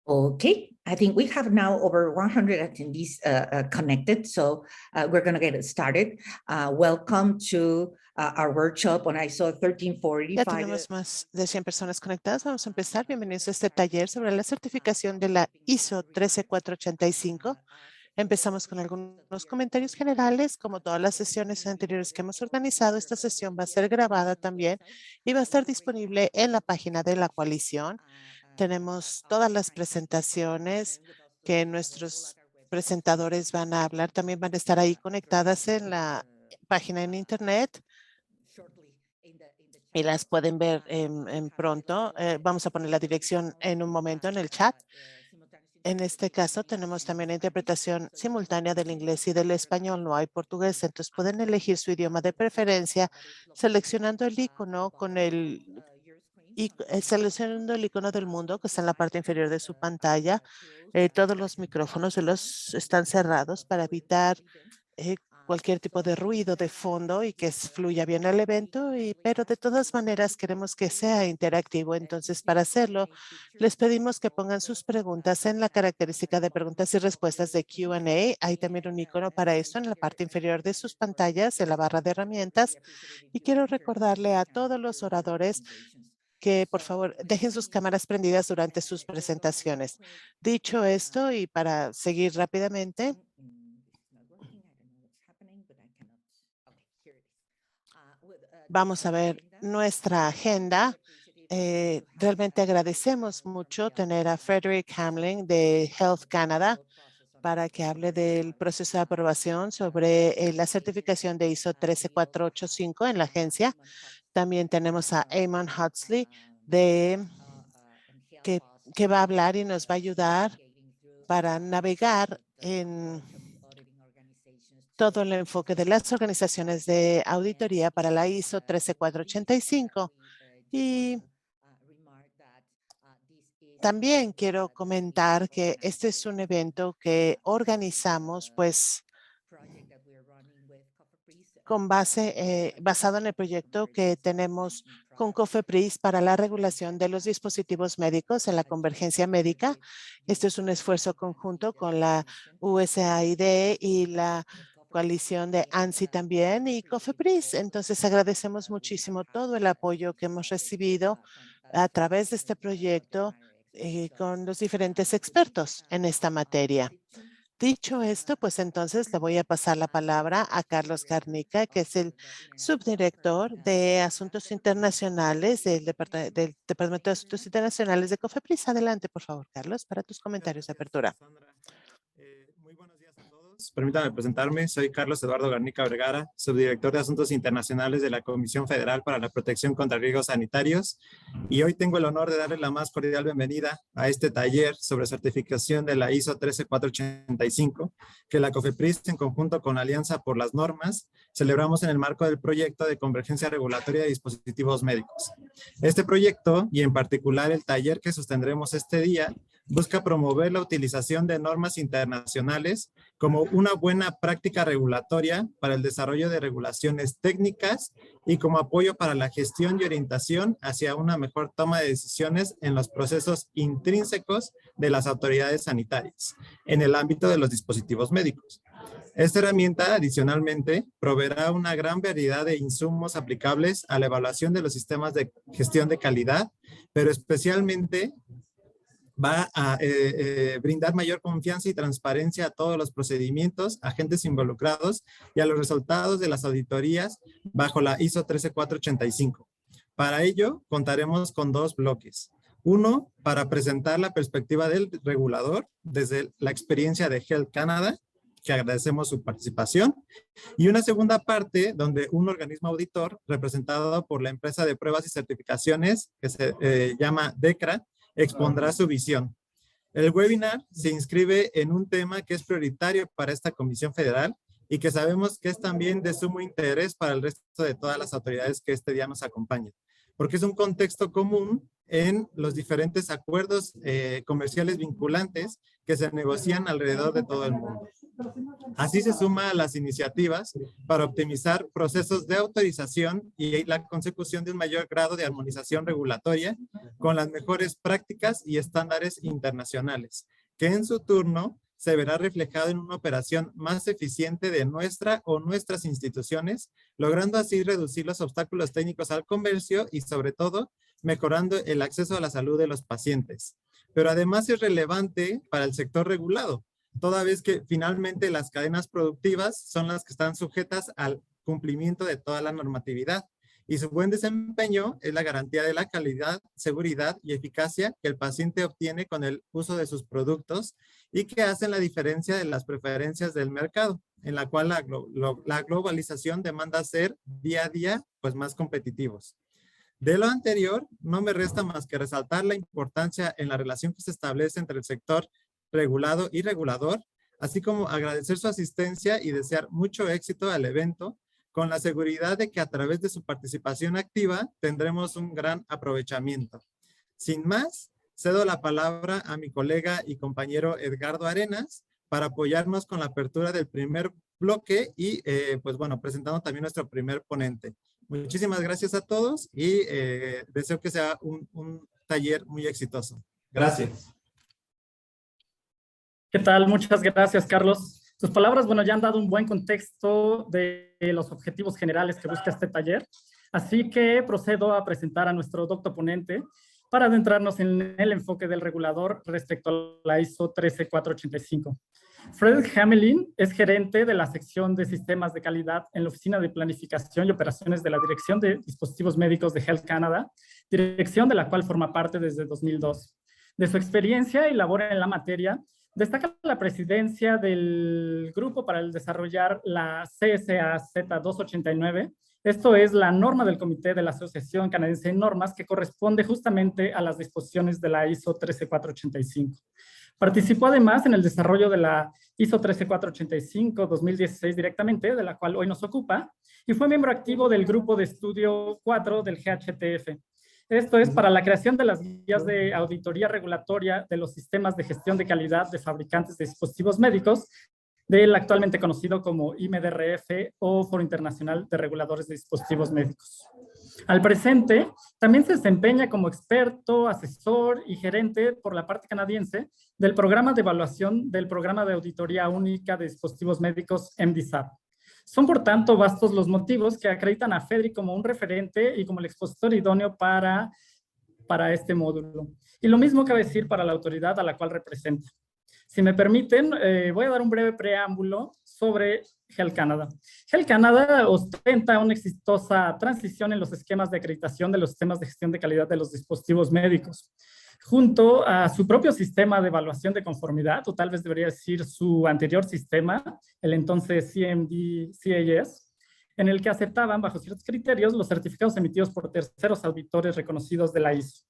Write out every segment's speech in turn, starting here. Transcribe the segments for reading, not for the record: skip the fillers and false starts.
Okay, I think we have now over 100 attendees connected, so we're going to get it started. Welcome to our workshop on ISO Ya 1345. tenemos más de 100 personas conectadas. Vamos a empezar. Bienvenidos a este taller sobre la certificación de la ISO 13485. Empezamos con algunos comentarios generales. Como todas las sesiones anteriores que hemos organizado, esta sesión va a ser grabada también y va a estar disponible en la página de la coalición. Tenemos todas las presentaciones que nuestros presentadores van a hablar. También van a estar ahí conectadas en la página en internet y las pueden ver en pronto. Vamos a poner la dirección en un momento en el chat. En este caso tenemos también la interpretación simultánea del inglés y del español. No hay portugués, entonces pueden elegir su idioma de preferencia seleccionando el icono con seleccionando el icono del mundo que está en la parte inferior de su pantalla. Todos los micrófonos están cerrados para evitar cualquier tipo de ruido de fondo y que fluya bien el evento, pero de todas maneras queremos que sea interactivo. Entonces, para hacerlo, les pedimos que pongan sus preguntas en la característica de preguntas y respuestas de Q&A. Hay también un icono para esto en la parte inferior de sus pantallas, en la barra de herramientas. Y quiero recordarle a todos los oradores que por favor dejen sus cámaras prendidas durante sus presentaciones. Dicho esto, y para seguir rápidamente, vamos a ver nuestra agenda. Realmente agradecemos mucho tener a Frederick Hamling de Health Canada para que hable del proceso de aprobación sobre la certificación de ISO 13485 en la agencia. También tenemos a Eamon Hudsley que va a hablar y nos va a ayudar para navegar en todo el enfoque de las organizaciones de auditoría para la ISO 13485. Y también quiero comentar que este es un evento que organizamos pues basado en el proyecto que tenemos con COFEPRIS para la regulación de los dispositivos médicos en la convergencia médica. Este es un esfuerzo conjunto con la USAID y la coalición de ANSI también y COFEPRIS. Entonces agradecemos muchísimo todo el apoyo que hemos recibido a través de este proyecto con los diferentes expertos en esta materia. Dicho esto, pues entonces le voy a pasar la palabra a Carlos Garnica, que es el subdirector de Asuntos Internacionales del Departamento de Asuntos Internacionales de COFEPRIS. Adelante, por favor, Carlos, para tus comentarios de apertura. Muy buenos días a todos. Permítanme presentarme. Soy Carlos Eduardo Garnica Vergara, subdirector de Asuntos Internacionales de la Comisión Federal para la Protección contra Riesgos Sanitarios. Y hoy tengo el honor de darle la más cordial bienvenida a este taller sobre certificación de la ISO 13485, que la COFEPRIS, en conjunto con Alianza por las Normas, celebramos en el marco del proyecto de convergencia regulatoria de dispositivos médicos. Este proyecto, y en particular el taller que sostendremos este día, busca promover la utilización de normas internacionales como una buena práctica regulatoria para el desarrollo de regulaciones técnicas y como apoyo para la gestión y orientación hacia una mejor toma de decisiones en los procesos intrínsecos de las autoridades sanitarias en el ámbito de los dispositivos médicos. Esta herramienta, adicionalmente, proveerá una gran variedad de insumos aplicables a la evaluación de los sistemas de gestión de calidad, pero especialmente va a brindar mayor confianza y transparencia a todos los procedimientos, agentes involucrados y a los resultados de las auditorías bajo la ISO 13485. Para ello, contaremos con dos bloques. Uno, para presentar la perspectiva del regulador desde la experiencia de Health Canada, que agradecemos su participación, y una segunda parte donde un organismo auditor representado por la empresa de pruebas y certificaciones que se llama DECRA, expondrá su visión. El webinar se inscribe en un tema que es prioritario para esta Comisión Federal y que sabemos que es también de sumo interés para el resto de todas las autoridades que este día nos acompañan. porque es un contexto común en los diferentes acuerdos comerciales vinculantes que se negocian alrededor de todo el mundo. Así se suma a las iniciativas para optimizar procesos de autorización y la consecución de un mayor grado de armonización regulatoria con las mejores prácticas y estándares internacionales, que en su turno se verá reflejado en una operación más eficiente de nuestra o nuestras instituciones, logrando así reducir los obstáculos técnicos al comercio y, sobre todo, mejorando el acceso a la salud de los pacientes. Pero además es relevante para el sector regulado, toda vez que finalmente las cadenas productivas son las que están sujetas al cumplimiento de toda la normatividad y su buen desempeño es la garantía de la calidad, seguridad y eficacia que el paciente obtiene con el uso de sus productos y que hacen la diferencia de las preferencias del mercado, en la cual la globalización demanda ser día a día pues, más competitivos. De lo anterior, no me resta más que resaltar la importancia en la relación que se establece entre el sector regulado y regulador, así como agradecer su asistencia y desear mucho éxito al evento, con la seguridad de que a través de su participación activa tendremos un gran aprovechamiento. Sin más, cedo la palabra a mi colega y compañero Edgardo Arenas para apoyarnos con la apertura del primer bloque y, pues bueno, presentando también nuestro primer ponente. Muchísimas gracias a todos y deseo que sea un taller muy exitoso. Gracias. ¿Qué tal? Muchas gracias, Carlos. Tus palabras, bueno, ya han dado un buen contexto de los objetivos generales que busca este taller. Así que procedo a presentar a nuestro doctor ponente para adentrarnos en el enfoque del regulador respecto a la ISO 13485. Fred Hamelin es gerente de la sección de sistemas de calidad en la Oficina de Planificación y Operaciones de la Dirección de Dispositivos Médicos de Health Canada, dirección de la cual forma parte desde 2002. De su experiencia y labor en la materia, destaca la presidencia del Grupo para el Desarrollar la CSA Z289. Esto es la norma del Comité de la Asociación Canadiense de Normas que corresponde justamente a las disposiciones de la ISO 13485. Participó además en el desarrollo de la ISO 13485-2016 directamente, de la cual hoy nos ocupa, y fue miembro activo del Grupo de Estudio 4 del GHTF. Esto es para la creación de las guías de auditoría regulatoria de los sistemas de gestión de calidad de fabricantes de dispositivos médicos, del actualmente conocido como IMDRF o Foro Internacional de Reguladores de Dispositivos Médicos. Al presente, también se desempeña como experto, asesor y gerente por la parte canadiense del programa de evaluación del Programa de Auditoría Única de Dispositivos Médicos MDSAP. Son, por tanto, vastos los motivos que acreditan a FEDRI como un referente y como el expositor idóneo para este módulo. Y lo mismo cabe decir para la autoridad a la cual representa. Si me permiten, voy a dar un breve preámbulo sobre Health Canada. Health Canada ostenta una exitosa transición en los esquemas de acreditación de los sistemas de gestión de calidad de los dispositivos médicos, junto a su propio sistema de evaluación de conformidad, o tal vez debería decir su anterior sistema, el entonces CMD-CAS, en el que aceptaban bajo ciertos criterios los certificados emitidos por terceros auditores reconocidos de la ISO.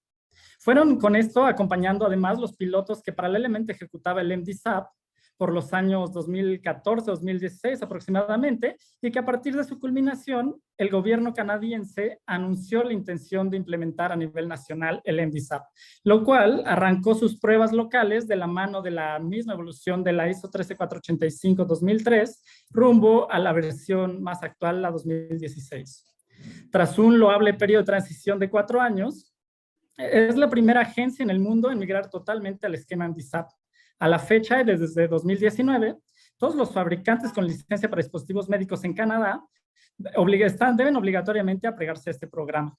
Fueron con esto acompañando además los pilotos que paralelamente ejecutaba el MDSAP por los años 2014-2016 aproximadamente, y que a partir de su culminación, el gobierno canadiense anunció la intención de implementar a nivel nacional el MDSAP, lo cual arrancó sus pruebas locales de la mano de la misma evolución de la ISO 13485-2003 rumbo a la versión más actual, la 2016. Tras un loable periodo de transición de 4 años, es la primera agencia en el mundo en migrar totalmente al esquema MDSAP. A la fecha, desde 2019, todos los fabricantes con licencia para dispositivos médicos en Canadá deben obligatoriamente apegarse a este programa.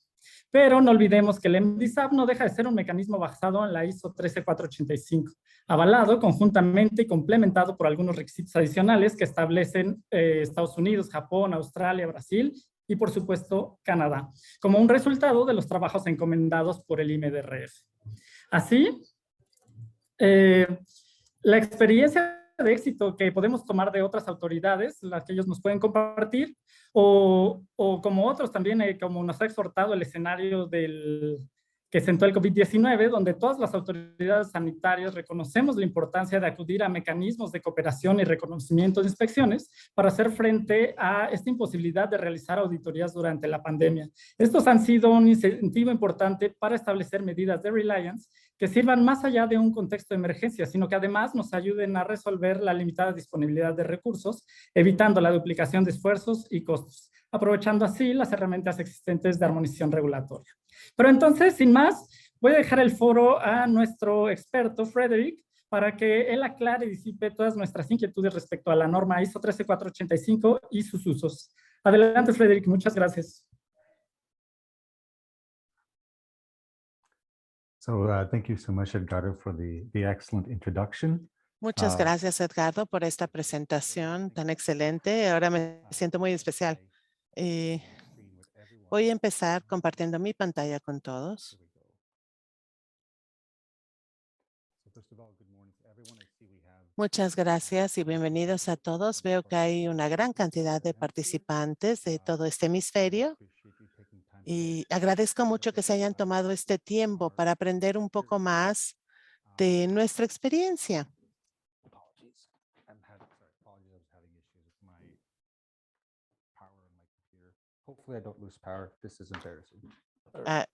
Pero no olvidemos que el MDSAP no deja de ser un mecanismo basado en la ISO 13485, avalado conjuntamente y complementado por algunos requisitos adicionales que establecen Estados Unidos, Japón, Australia, Brasil y, por supuesto, Canadá, como un resultado de los trabajos encomendados por el IMDRF. Así, la experiencia de éxito que podemos tomar de otras autoridades, las que ellos nos pueden compartir, o como otros también, como nos ha exhortado el escenario que sentó el COVID-19, donde todas las autoridades sanitarias reconocemos la importancia de acudir a mecanismos de cooperación y reconocimiento de inspecciones para hacer frente a esta imposibilidad de realizar auditorías durante la pandemia. Estos han sido un incentivo importante para establecer medidas de reliance que sirvan más allá de un contexto de emergencia, sino que además nos ayuden a resolver la limitada disponibilidad de recursos, evitando la duplicación de esfuerzos y costos, aprovechando así las herramientas existentes de armonización regulatoria. Pero entonces, sin más, voy a dejar el foro a nuestro experto, Frederick, para que él aclare y disipe todas nuestras inquietudes respecto a la norma ISO 13485 y sus usos. Adelante, Frederick, muchas gracias. So thank you so much, Edgardo, for the excellent introduction. Muchas gracias, Edgardo, por esta presentación tan excelente. Ahora me siento muy especial. Voy a empezar compartiendo mi pantalla con todos. Muchas gracias y bienvenidos a todos. Veo que hay una gran cantidad de participantes de todo este hemisferio y agradezco mucho que se hayan tomado este tiempo para aprender un poco más de nuestra experiencia.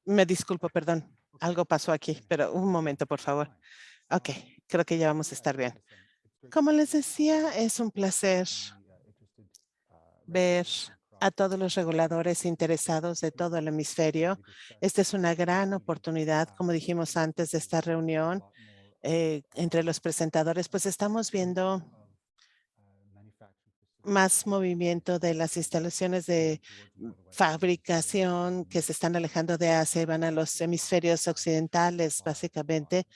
Me disculpo, perdón. Algo pasó aquí, pero un momento, por favor. Ok, creo que ya vamos a estar bien. Como les decía, es un placer ver a todos los reguladores interesados de todo el hemisferio. Esta es una gran oportunidad, como dijimos antes de esta reunión, entre los presentadores, pues estamos viendo más movimiento de las instalaciones de fabricación que se están alejando de Asia y van a los hemisferios occidentales, básicamente,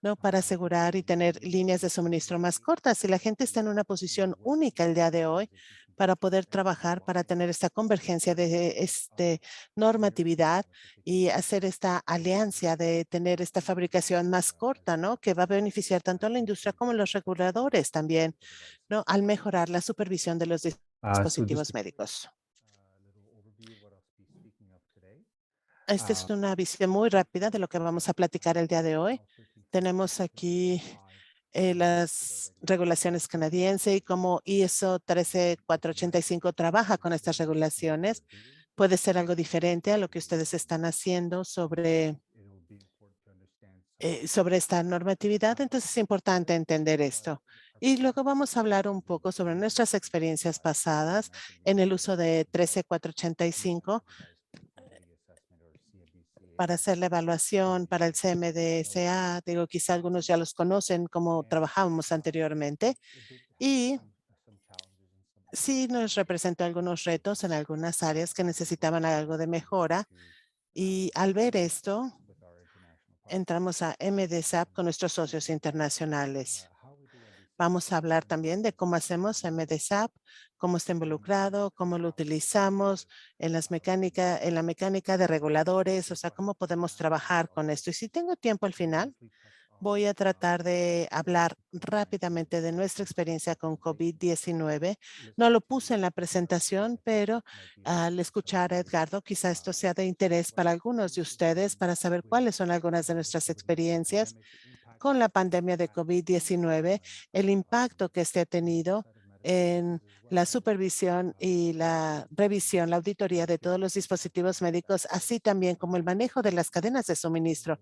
¿no? Para asegurar y tener líneas de suministro más cortas. Y la gente está en una posición única el día de hoy para poder trabajar, para tener esta convergencia de normatividad y hacer esta alianza de tener esta fabricación más corta, ¿no? Que va a beneficiar tanto a la industria como a los reguladores también, ¿no? Al mejorar la supervisión de los dispositivos médicos. Esta es una visión muy rápida de lo que vamos a platicar el día de hoy. Tenemos aquí las regulaciones canadienses y cómo ISO 13485 trabaja con estas regulaciones. Puede ser algo diferente a lo que ustedes están haciendo sobre esta normatividad, entonces es importante entender esto. Y luego vamos a hablar un poco sobre nuestras experiencias pasadas en el uso de 13485 para hacer la evaluación para el CMDSA. Digo, quizá algunos ya los conocen como trabajábamos anteriormente. Y sí nos representó algunos retos en algunas áreas que necesitaban algo de mejora. Y al ver esto, entramos a MDSAP con nuestros socios internacionales. Vamos a hablar también de cómo hacemos MDSAP, cómo está involucrado, cómo lo utilizamos en la mecánica de reguladores, o sea, cómo podemos trabajar con esto. Y si tengo tiempo al final, voy a tratar de hablar rápidamente de nuestra experiencia con COVID-19. No lo puse en la presentación, pero al escuchar a Edgardo, quizá esto sea de interés para algunos de ustedes para saber cuáles son algunas de nuestras experiencias con la pandemia de COVID-19, el impacto que este ha tenido en la supervisión y la revisión, la auditoría de todos los dispositivos médicos, así también como el manejo de las cadenas de suministro,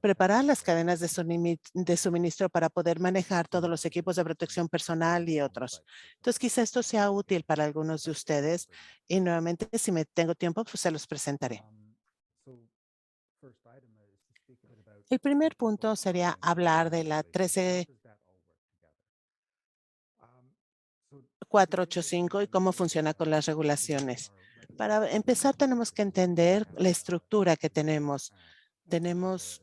preparar las cadenas de suministro para poder manejar todos los equipos de protección personal y otros. Entonces, quizá esto sea útil para algunos de ustedes y nuevamente, si me tengo tiempo, pues se los presentaré. El primer punto sería hablar de la 13485 y cómo funciona con las regulaciones. Para empezar, tenemos que entender la estructura que tenemos. Tenemos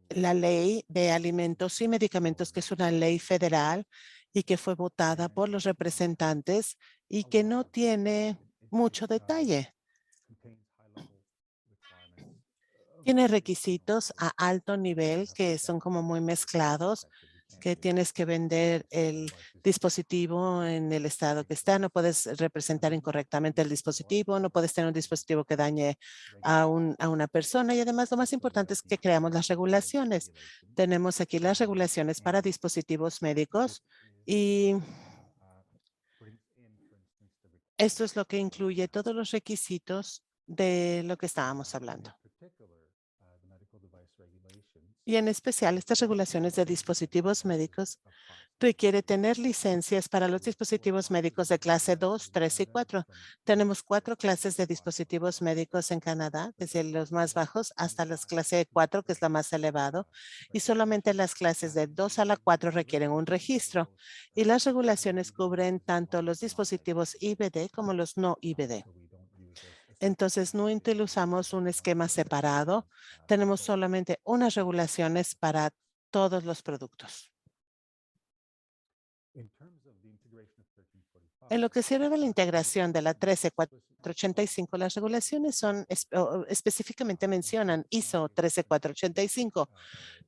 la ley de alimentos y medicamentos, que es una ley federal y que fue votada por los representantes y que no tiene mucho detalle. Tiene requisitos a alto nivel que son como muy mezclados. que tienes que vender el dispositivo en el estado que está, no puedes representar incorrectamente el dispositivo, no puedes tener un dispositivo que dañe a una persona y además lo más importante es que creamos las regulaciones. Tenemos aquí las regulaciones para dispositivos médicos y esto es lo que incluye todos los requisitos de lo que estábamos hablando. Y en especial, estas regulaciones de dispositivos médicos requiere tener licencias para los dispositivos médicos de clase 2, 3 y 4. Tenemos 4 clases de dispositivos médicos en Canadá, desde los más bajos hasta las clase 4, que es la más elevado, y solamente las clases de 2 a la 4 requieren un registro. Y las regulaciones cubren tanto los dispositivos IVD como los no IVD. Entonces, no utilizamos un esquema separado. Tenemos solamente unas regulaciones para todos los productos. En lo que sirve a la integración de la 13485, las regulaciones son específicamente mencionan ISO 13485.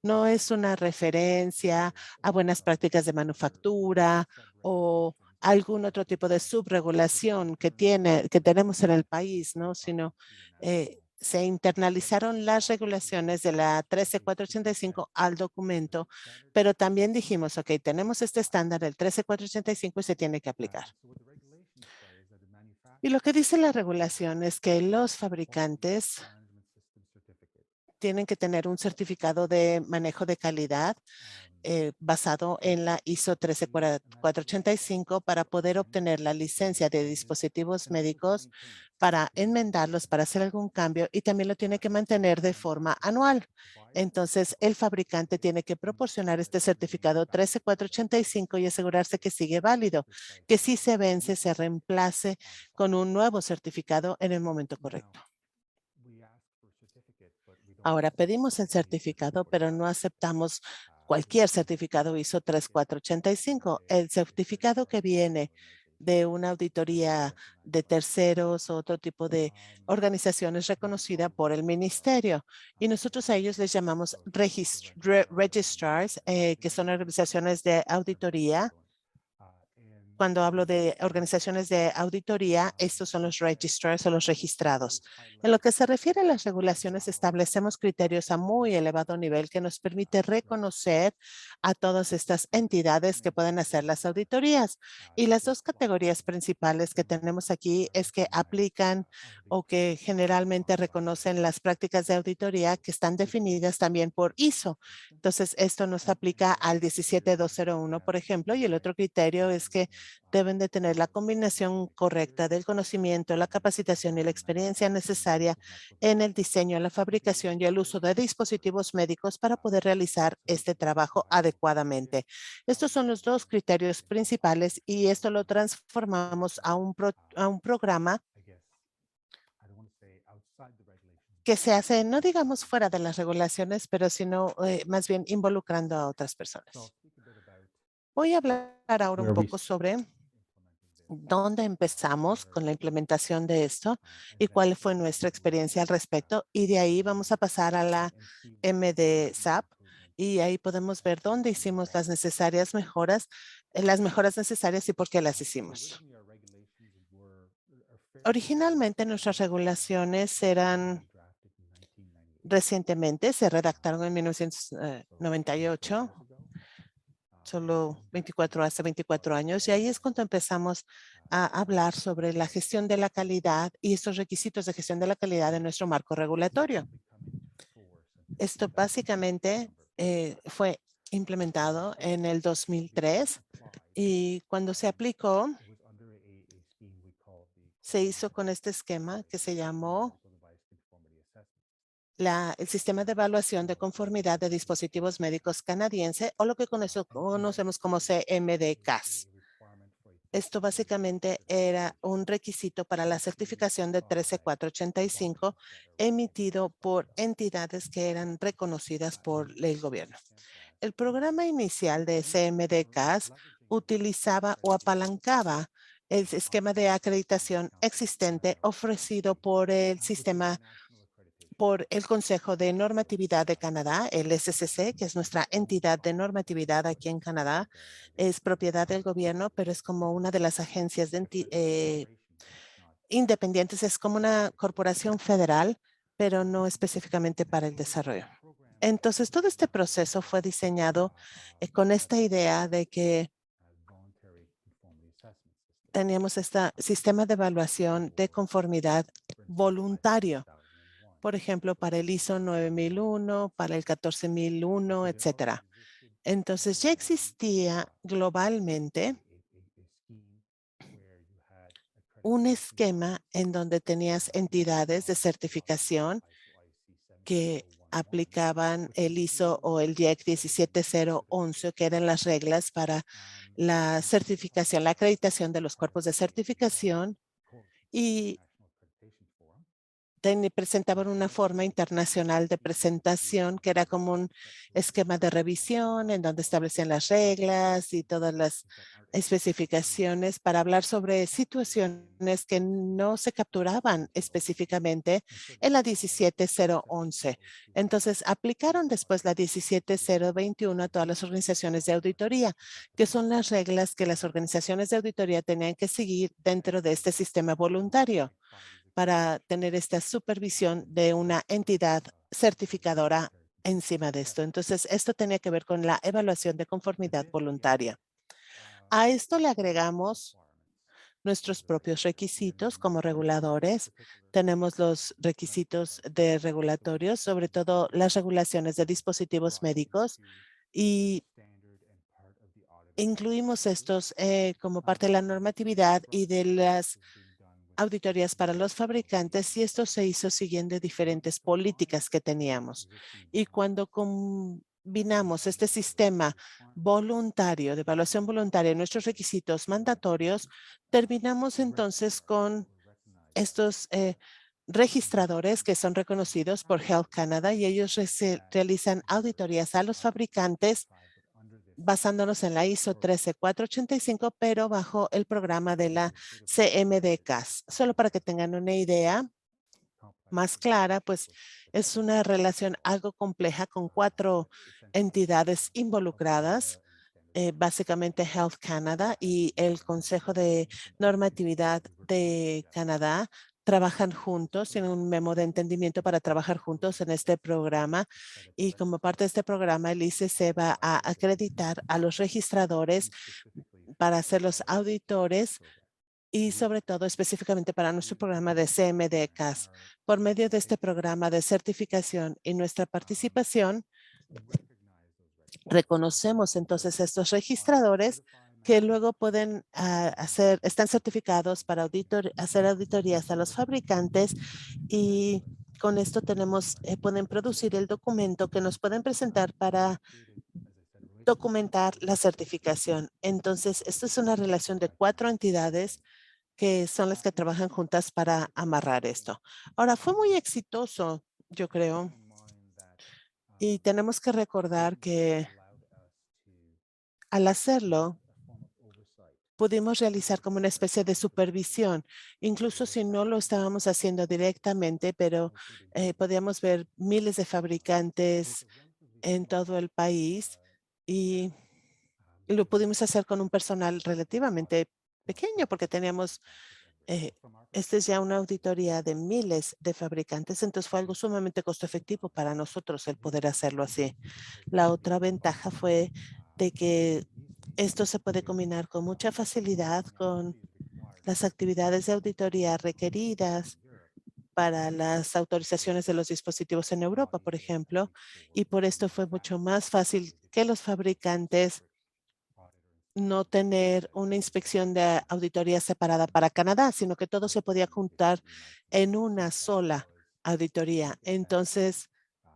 No es una referencia a buenas prácticas de manufactura o algún otro tipo de subregulación que tenemos en el país, ¿no? Sino se internalizaron las regulaciones de la 13485 al documento, pero también dijimos, ok, tenemos este estándar del 13485 y se tiene que aplicar. Y lo que dice la regulación es que los fabricantes tienen que tener un certificado de manejo de calidad basado en la ISO 13485 para poder obtener la licencia de dispositivos médicos, para enmendarlos, para hacer algún cambio y también lo tiene que mantener de forma anual. Entonces, el fabricante tiene que proporcionar este certificado 13485 y asegurarse que sigue válido, que si se vence, se reemplace con un nuevo certificado en el momento correcto. Ahora pedimos el certificado, pero no aceptamos cualquier certificado ISO 3485. El certificado que viene de una auditoría de terceros o otro tipo de organizaciones reconocida por el ministerio. Y nosotros a ellos les llamamos registrars, que son organizaciones de auditoría. Cuando hablo de organizaciones de auditoría, estos son los registrars o los registrados. En lo que se refiere a las regulaciones, establecemos criterios a muy elevado nivel que nos permite reconocer a todas estas entidades que pueden hacer las auditorías. Y las dos categorías principales que tenemos aquí es que aplican o que generalmente reconocen las prácticas de auditoría que están definidas también por ISO. Entonces, esto nos aplica al 17201, por ejemplo, y el otro criterio es que deben de tener la combinación correcta del conocimiento, la capacitación y la experiencia necesaria en el diseño, la fabricación y el uso de dispositivos médicos para poder realizar este trabajo adecuadamente. Estos son los dos criterios principales y esto lo transformamos a un programa que se hace, no digamos fuera de las regulaciones, pero sino más bien involucrando a otras personas. Voy a hablar ahora un poco sobre dónde empezamos con la implementación de esto y cuál fue nuestra experiencia al respecto. Y de ahí vamos a pasar a la MDSAP y ahí podemos ver dónde hicimos las necesarias mejoras, las mejoras necesarias y por qué las hicimos. Originalmente nuestras regulaciones eran recientemente, se redactaron en 1998. Solo hace 24 años, y ahí es cuando empezamos a hablar sobre la gestión de la calidad y estos requisitos de gestión de la calidad en nuestro marco regulatorio. Esto básicamente fue implementado en el 2003 y cuando se aplicó, se hizo con este esquema que se llamó el sistema de evaluación de conformidad de dispositivos médicos canadiense o lo que conocemos como CMDCAS. Esto básicamente era un requisito para la certificación de 13485 emitido por entidades que eran reconocidas por el gobierno. El programa inicial de CMDCAS utilizaba o apalancaba el esquema de acreditación existente ofrecido por el sistema por el Consejo de Normatividad de Canadá, el SCC, que es nuestra entidad de normatividad aquí en Canadá. Es propiedad del gobierno, pero es como una de las agencias independientes, es como una corporación federal, pero no específicamente para el desarrollo. Entonces, todo este proceso fue diseñado con esta idea de que teníamos este sistema de evaluación de conformidad voluntario. Por ejemplo, para el ISO 9001, para el 14001, etcétera. Entonces, ya existía globalmente un esquema en donde tenías entidades de certificación que aplicaban el ISO o el IEC 17011, que eran las reglas para la certificación, la acreditación de los cuerpos de certificación, y presentaban una forma internacional de presentación que era como un esquema de revisión en donde establecían las reglas y todas las especificaciones para hablar sobre situaciones que no se capturaban específicamente en la 17011. Entonces, aplicaron después la 17021 a todas las organizaciones de auditoría, que son las reglas que las organizaciones de auditoría tenían que seguir dentro de este sistema voluntario para tener esta supervisión de una entidad certificadora encima de esto. Entonces, esto tenía que ver con la evaluación de conformidad voluntaria. A esto le agregamos nuestros propios requisitos como reguladores. Tenemos los requisitos de regulatorios, sobre todo las regulaciones de dispositivos médicos, y incluimos estos como parte de la normatividad y de las auditorías para los fabricantes, y esto se hizo siguiendo diferentes políticas que teníamos. Y cuando combinamos este sistema voluntario, de evaluación voluntaria, nuestros requisitos mandatorios, terminamos entonces con estos registradores que son reconocidos por Health Canada, y ellos realizan auditorías a los fabricantes basándonos en la ISO 13485, pero bajo el programa de la CMDCAS. Solo para que tengan una idea más clara, pues es una relación algo compleja con 4 entidades involucradas, básicamente Health Canada y el Consejo de Normatividad de Canadá. Trabajan juntos, tienen un memo de entendimiento para trabajar juntos en este programa, y como parte de este programa el ICC va a acreditar a los registradores para ser los auditores y sobre todo específicamente para nuestro programa de CMDCAS. Por medio de este programa de certificación y nuestra participación, reconocemos entonces estos registradores que luego pueden están certificados para hacer auditorías a los fabricantes, y con esto pueden producir el documento que nos pueden presentar para documentar la certificación. Entonces, esto es una relación de 4 entidades que son las que trabajan juntas para amarrar esto. Ahora, fue muy exitoso, yo creo, y tenemos que recordar que al hacerlo, pudimos realizar como una especie de supervisión, incluso si no lo estábamos haciendo directamente, pero podíamos ver miles de fabricantes en todo el país, y lo pudimos hacer con un personal relativamente pequeño porque teníamos, esta es ya una auditoría de miles de fabricantes, entonces fue algo sumamente costo efectivo para nosotros el poder hacerlo así. La otra ventaja fue de que esto se puede combinar con mucha facilidad con las actividades de auditoría requeridas para las autorizaciones de los dispositivos en Europa, por ejemplo, y por esto fue mucho más fácil que los fabricantes no tener una inspección de auditoría separada para Canadá, sino que todo se podía juntar en una sola auditoría. Entonces,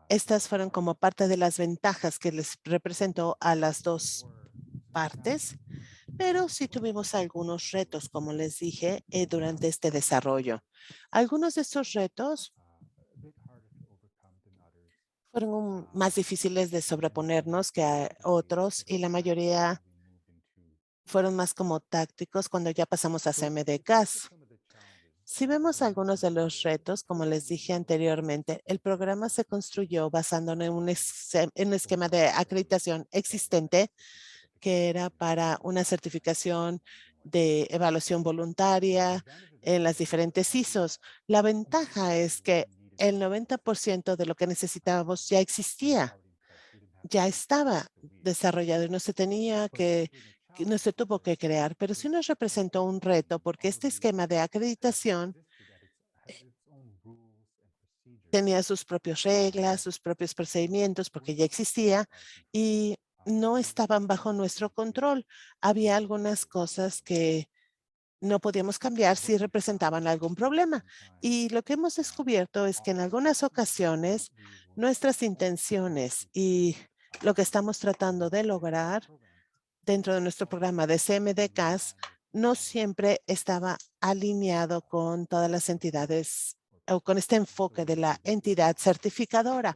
estas fueron como parte de las ventajas que les representó a las dos partes, pero sí tuvimos algunos retos, como les dije, durante este desarrollo. Algunos de estos retos fueron más difíciles de sobreponernos que a otros, y la mayoría fueron más como tácticos cuando ya pasamos a CMDCAS. Si vemos algunos de los retos, como les dije anteriormente, el programa se construyó basando en un esquema de acreditación existente que era para una certificación de evaluación voluntaria en las diferentes ISOs. La ventaja es que el 90% de lo que necesitábamos ya existía, ya estaba desarrollado y no se tuvo que crear, pero sí nos representó un reto porque este esquema de acreditación tenía sus propias reglas, sus propios procedimientos, porque ya existía y no estaban bajo nuestro control. Había algunas cosas que no podíamos cambiar si representaban algún problema. Y lo que hemos descubierto es que en algunas ocasiones nuestras intenciones y lo que estamos tratando de lograr dentro de nuestro programa de CMDCAS no siempre estaba alineado con todas las entidades o con este enfoque de la entidad certificadora.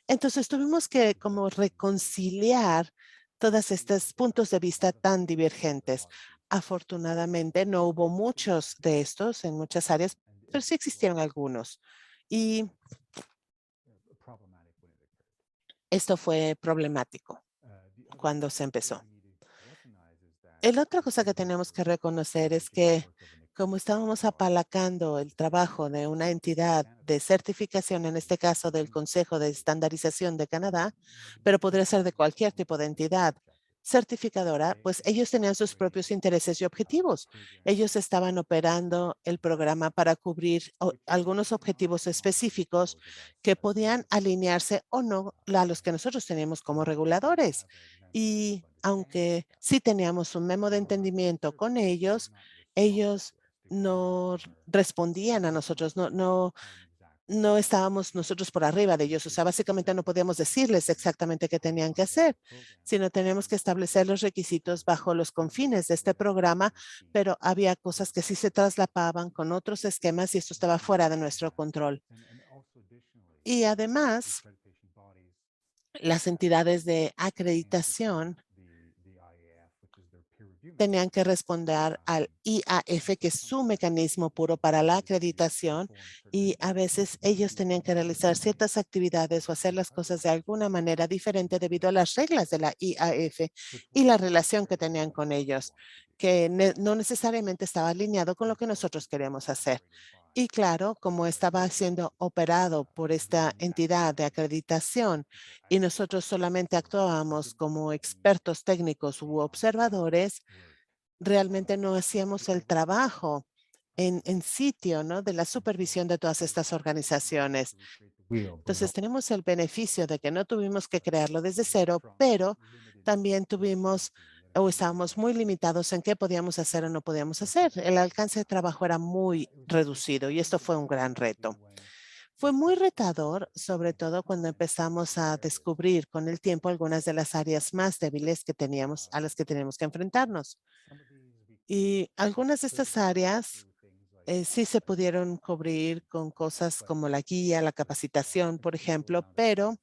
Entonces tuvimos que como reconciliar todos estos puntos de vista tan divergentes. Afortunadamente no hubo muchos de estos en muchas áreas, pero sí existieron algunos. Y esto fue problemático cuando se empezó. La otra cosa que tenemos que reconocer es que como estábamos apalancando el trabajo de una entidad de certificación, en este caso del Consejo de Estandarización de Canadá, pero podría ser de cualquier tipo de entidad certificadora, pues ellos tenían sus propios intereses y objetivos. Ellos estaban operando el programa para cubrir algunos objetivos específicos que podían alinearse o no a los que nosotros teníamos como reguladores. Y aunque sí teníamos un memo de entendimiento con ellos, ellos no respondían a nosotros, no estábamos nosotros por arriba de ellos. O sea, básicamente no podíamos decirles exactamente qué tenían que hacer, sino tenemos que establecer los requisitos bajo los confines de este programa, pero había cosas que sí se traslapaban con otros esquemas y esto estaba fuera de nuestro control. Y además, las entidades de acreditación tenían que responder al IAF, que es su mecanismo puro para la acreditación, y a veces ellos tenían que realizar ciertas actividades o hacer las cosas de alguna manera diferente debido a las reglas de la IAF y la relación que tenían con ellos, que no necesariamente estaba alineado con lo que nosotros queríamos hacer. Y claro, como estaba siendo operado por esta entidad de acreditación y nosotros solamente actuábamos como expertos técnicos u observadores, realmente no hacíamos el trabajo en sitio, ¿no? De la supervisión de todas estas organizaciones. Entonces tenemos el beneficio de que no tuvimos que crearlo desde cero, pero también tuvimos o estábamos muy limitados en qué podíamos hacer o no podíamos hacer. El alcance de trabajo era muy reducido y esto fue un gran reto. Fue muy retador, sobre todo cuando empezamos a descubrir con el tiempo algunas de las áreas más débiles que teníamos, a las que teníamos que enfrentarnos. Y algunas de estas áreas sí se pudieron cubrir con cosas como la guía, la capacitación, por ejemplo, pero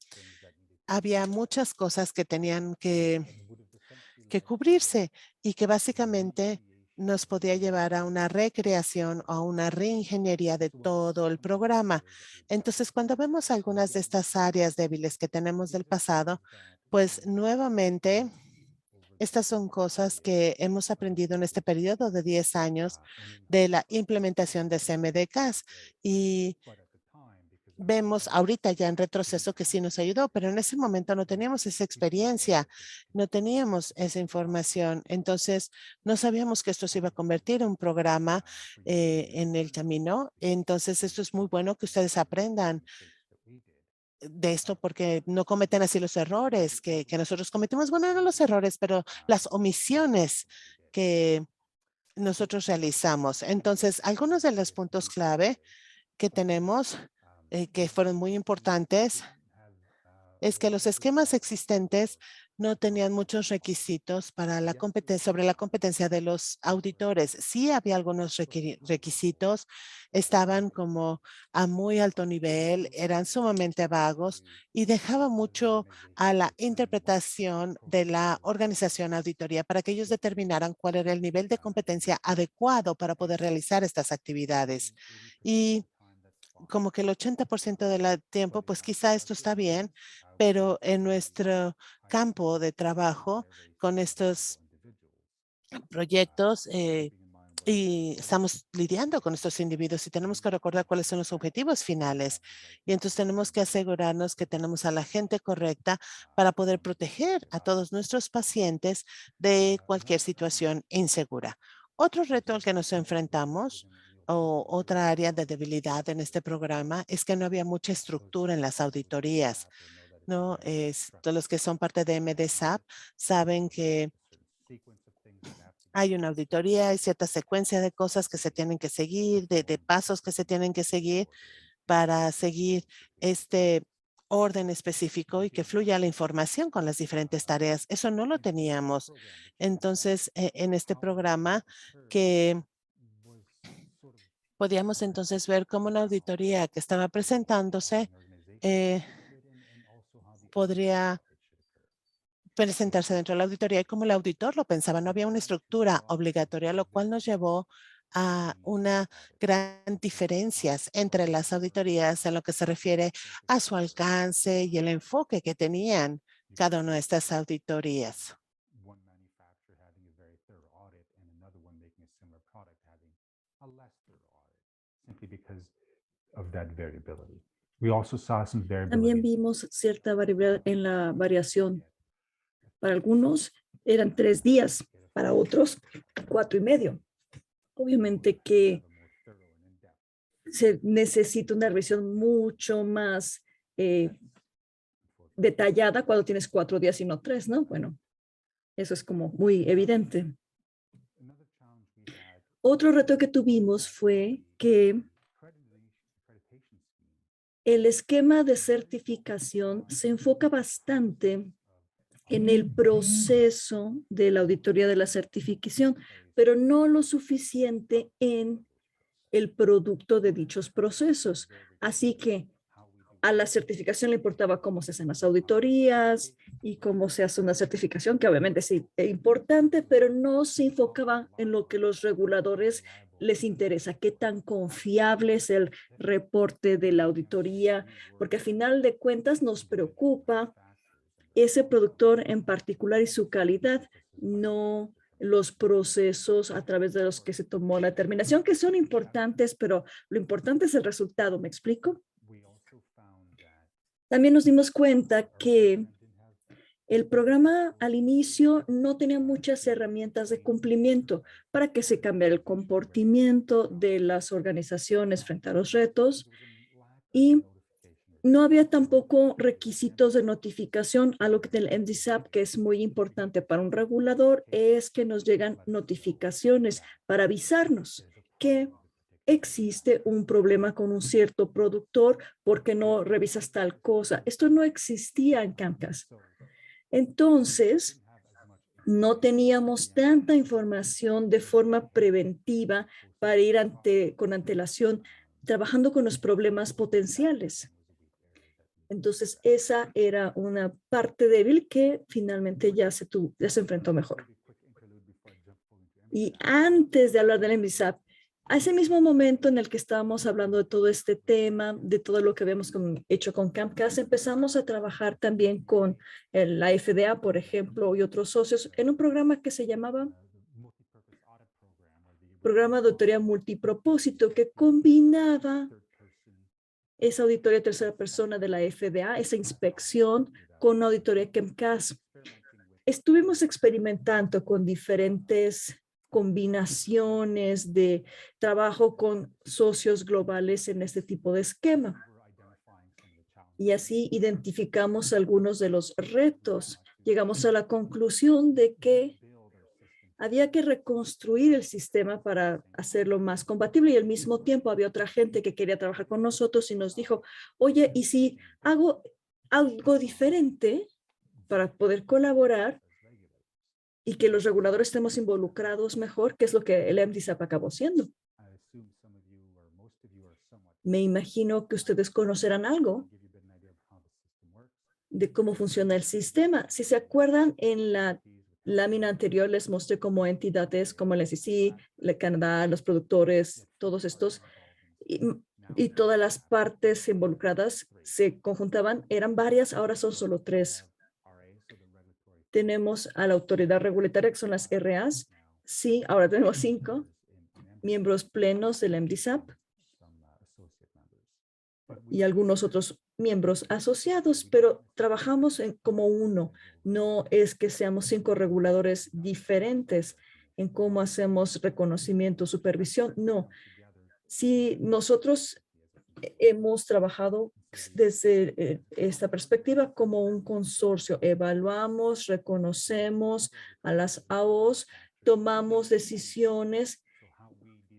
había muchas cosas que tenían que cubrirse y que básicamente nos podía llevar a una recreación o a una reingeniería de todo el programa. Entonces, cuando vemos algunas de estas áreas débiles que tenemos del pasado, pues nuevamente estas son cosas que hemos aprendido en este periodo de 10 años de la implementación de CMDCAS y vemos ahorita ya en retroceso que sí nos ayudó, pero en ese momento no teníamos esa experiencia, no teníamos esa información. Entonces, no sabíamos que esto se iba a convertir en un programa en el camino. Entonces, esto es muy bueno que ustedes aprendan de esto porque no cometen así los errores que nosotros cometimos. Bueno, no los errores, pero las omisiones que nosotros realizamos. Entonces, algunos de los puntos clave que tenemos que fueron muy importantes es que los esquemas existentes no tenían muchos requisitos para la competencia, sobre la competencia de los auditores. Sí había algunos requisitos, estaban como a muy alto nivel, eran sumamente vagos y dejaba mucho a la interpretación de la organización auditoría para que ellos determinaran cuál era el nivel de competencia adecuado para poder realizar estas actividades. Y como que el 80% del tiempo, pues quizá esto está bien, pero en nuestro campo de trabajo con estos proyectos y estamos lidiando con estos individuos y tenemos que recordar cuáles son los objetivos finales. Y entonces tenemos que asegurarnos que tenemos a la gente correcta para poder proteger a todos nuestros pacientes de cualquier situación insegura. Otro reto al que nos enfrentamos o otra área de debilidad en este programa es que no había mucha estructura en las auditorías, ¿no? Todos los que son parte de MDSAP saben que hay una auditoría, hay cierta secuencia de cosas que se tienen que seguir, de pasos que se tienen que seguir para seguir este orden específico y que fluya la información con las diferentes tareas. Eso no lo teníamos. Entonces, en este programa que podíamos entonces ver cómo una auditoría que estaba presentándose podría presentarse dentro de la auditoría y como el auditor lo pensaba, no había una estructura obligatoria, lo cual nos llevó a una gran diferencias entre las auditorías en lo que se refiere a su alcance y el enfoque que tenían cada una de estas auditorías. one manufacturer having a very thorough audit and another one making a similar product having a less thorough audit, simply because of that variability. We also saw some También variability. vimos cierta variabilidad en la variación. Para algunos eran 3 días, para otros 4.5. Obviamente que se necesita una revisión mucho más detallada cuando tienes 4 días y no 3, ¿no? Bueno, eso es como muy evidente. Otro reto que tuvimos fue que el esquema de certificación se enfoca bastante en el proceso de la auditoría de la certificación, pero no lo suficiente en el producto de dichos procesos. Así que a la certificación le importaba cómo se hacen las auditorías y cómo se hace una certificación, que obviamente es importante, pero no se enfocaba en lo que los reguladores les interesa, qué tan confiable es el reporte de la auditoría, porque al final de cuentas nos preocupa ese productor en particular y su calidad, no los procesos a través de los que se tomó la determinación, que son importantes, pero lo importante es el resultado, ¿me explico? También nos dimos cuenta que el programa al inicio no tenía muchas herramientas de cumplimiento para que se cambiara el comportamiento de las organizaciones frente a los retos y no había tampoco requisitos de notificación. Algo que del MDSAP que es muy importante para un regulador es que nos llegan notificaciones para avisarnos que existe un problema con un cierto productor porque no revisas tal cosa. Esto no existía en CAMCAS. Entonces, no teníamos tanta información de forma preventiva para ir con antelación trabajando con los problemas potenciales. Entonces, esa era una parte débil que finalmente ya se enfrentó mejor. Y antes de hablar del MDSAP, a ese mismo momento en el que estábamos hablando de todo este tema, de todo lo que habíamos hecho con CAMCAS, empezamos a trabajar también con la FDA, por ejemplo, y otros socios en un programa que se llamaba Programa de Auditoría Multipropósito, que combinaba esa auditoría tercera persona de la FDA, esa inspección con una auditoría CAMCAS. Estuvimos experimentando con diferentes combinaciones de trabajo con socios globales en este tipo de esquema. Y así identificamos algunos de los retos. Llegamos a la conclusión de que había que reconstruir el sistema para hacerlo más compatible y al mismo tiempo había otra gente que quería trabajar con nosotros y nos dijo, oye, ¿y si hago algo diferente? para poder colaborar y que los reguladores estemos involucrados mejor, que es lo que el MDSAP acabó siendo. Me imagino que ustedes conocerán algo de cómo funciona el sistema. Si se acuerdan, en la lámina anterior les mostré cómo entidades como el SEC, el Canadá, los productores, todos estos, y todas las partes involucradas se conjuntaban. Eran varias, ahora son solo 3. Tenemos a la autoridad regulatoria, que son las RAs. Sí, ahora tenemos 5 miembros plenos del MDSAP y algunos otros miembros asociados, pero trabajamos como uno. No es que seamos 5 reguladores diferentes en cómo hacemos reconocimiento, supervisión. No. Si nosotros hemos trabajado desde esta perspectiva como un consorcio, evaluamos, reconocemos a las AOs, tomamos decisiones,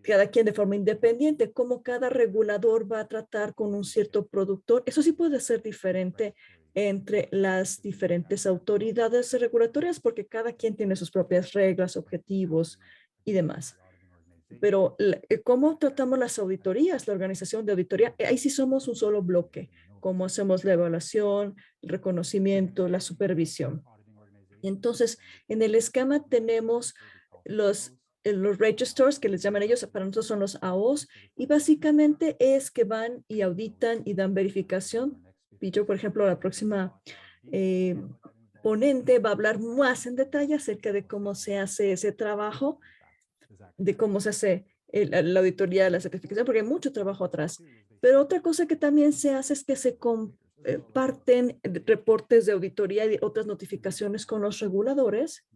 cada quien de forma independiente, cómo cada regulador va a tratar con un cierto productor. Eso sí puede ser diferente entre las diferentes autoridades regulatorias porque cada quien tiene sus propias reglas, objetivos y demás. Pero ¿cómo tratamos las auditorías, la organización de auditoría? Ahí sí somos un solo bloque. ¿Cómo hacemos la evaluación, el reconocimiento, la supervisión? Y entonces, en el esquema tenemos los registers, que les llaman ellos, para nosotros son los AOs, y básicamente es que van y auditan y dan verificación. Y yo, por ejemplo, la próxima ponente va a hablar más en detalle acerca de cómo se hace ese trabajo, de cómo se hace la auditoría, la certificación, porque hay mucho trabajo atrás. Pero otra cosa que también se hace es que se comparten reportes de auditoría y otras notificaciones con los reguladores.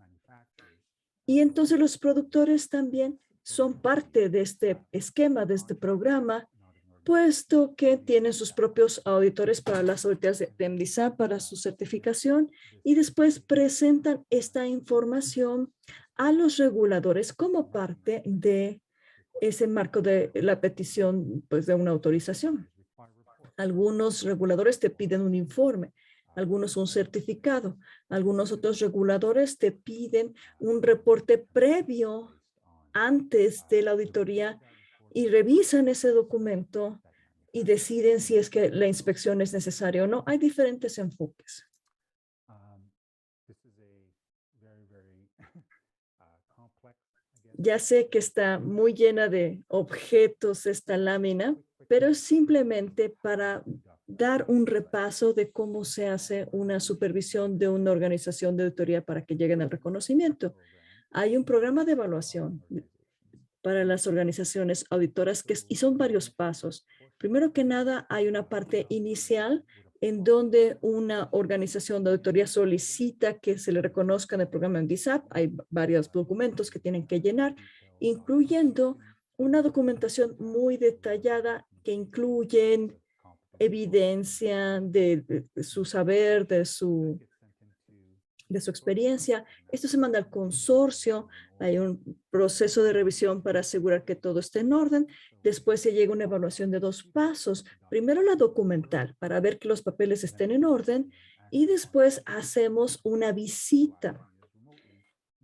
Y entonces los productores también son parte de este esquema, de este programa, puesto que tienen sus propios auditores para las auditorías de MDSAP, para su certificación, y después presentan esta información a los reguladores como parte de ese marco de la petición, pues, de una autorización. Algunos reguladores te piden un informe, algunos un certificado, algunos otros reguladores te piden un reporte previo antes de la auditoría y revisan ese documento y deciden si es que la inspección es necesaria o no. Hay diferentes enfoques. Ya sé que está muy llena de objetos esta lámina, pero es simplemente para dar un repaso de cómo se hace una supervisión de una organización de auditoría para que lleguen al reconocimiento. Hay un programa de evaluación para las organizaciones auditoras y son varios pasos. Primero que nada, hay una parte inicial en donde una organización de auditoría solicita que se le reconozca en el programa MDSAP. Hay varios documentos que tienen que llenar, incluyendo una documentación muy detallada que incluyen evidencia de su saber, de su experiencia. Esto se manda al consorcio, hay un proceso de revisión para asegurar que todo esté en orden. Después se llega a una evaluación de 2 pasos. Primero la documental, para ver que los papeles estén en orden, y después hacemos una visita.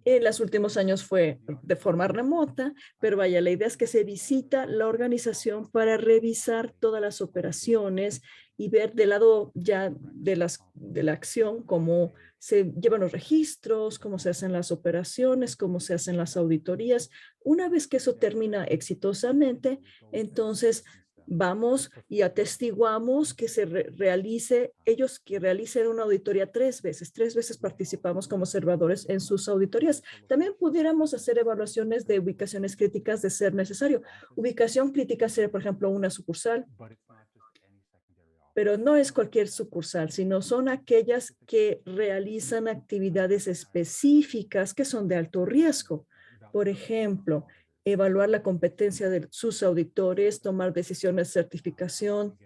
En los últimos años fue de forma remota, pero vaya, la idea es que se visita la organización para revisar todas las operaciones y ver del lado ya de la acción cómo se llevan los registros, cómo se hacen las operaciones, cómo se hacen las auditorías. Una vez que eso termina exitosamente, entonces vamos y atestiguamos que se realicen una auditoría 3 veces. 3 veces participamos como observadores en sus auditorías. También pudiéramos hacer evaluaciones de ubicaciones críticas de ser necesario. Ubicación crítica sería, por ejemplo, una sucursal, pero no es cualquier sucursal, sino son aquellas que realizan actividades específicas que son de alto riesgo. Por ejemplo, evaluar la competencia de sus auditores, tomar decisiones de certificación,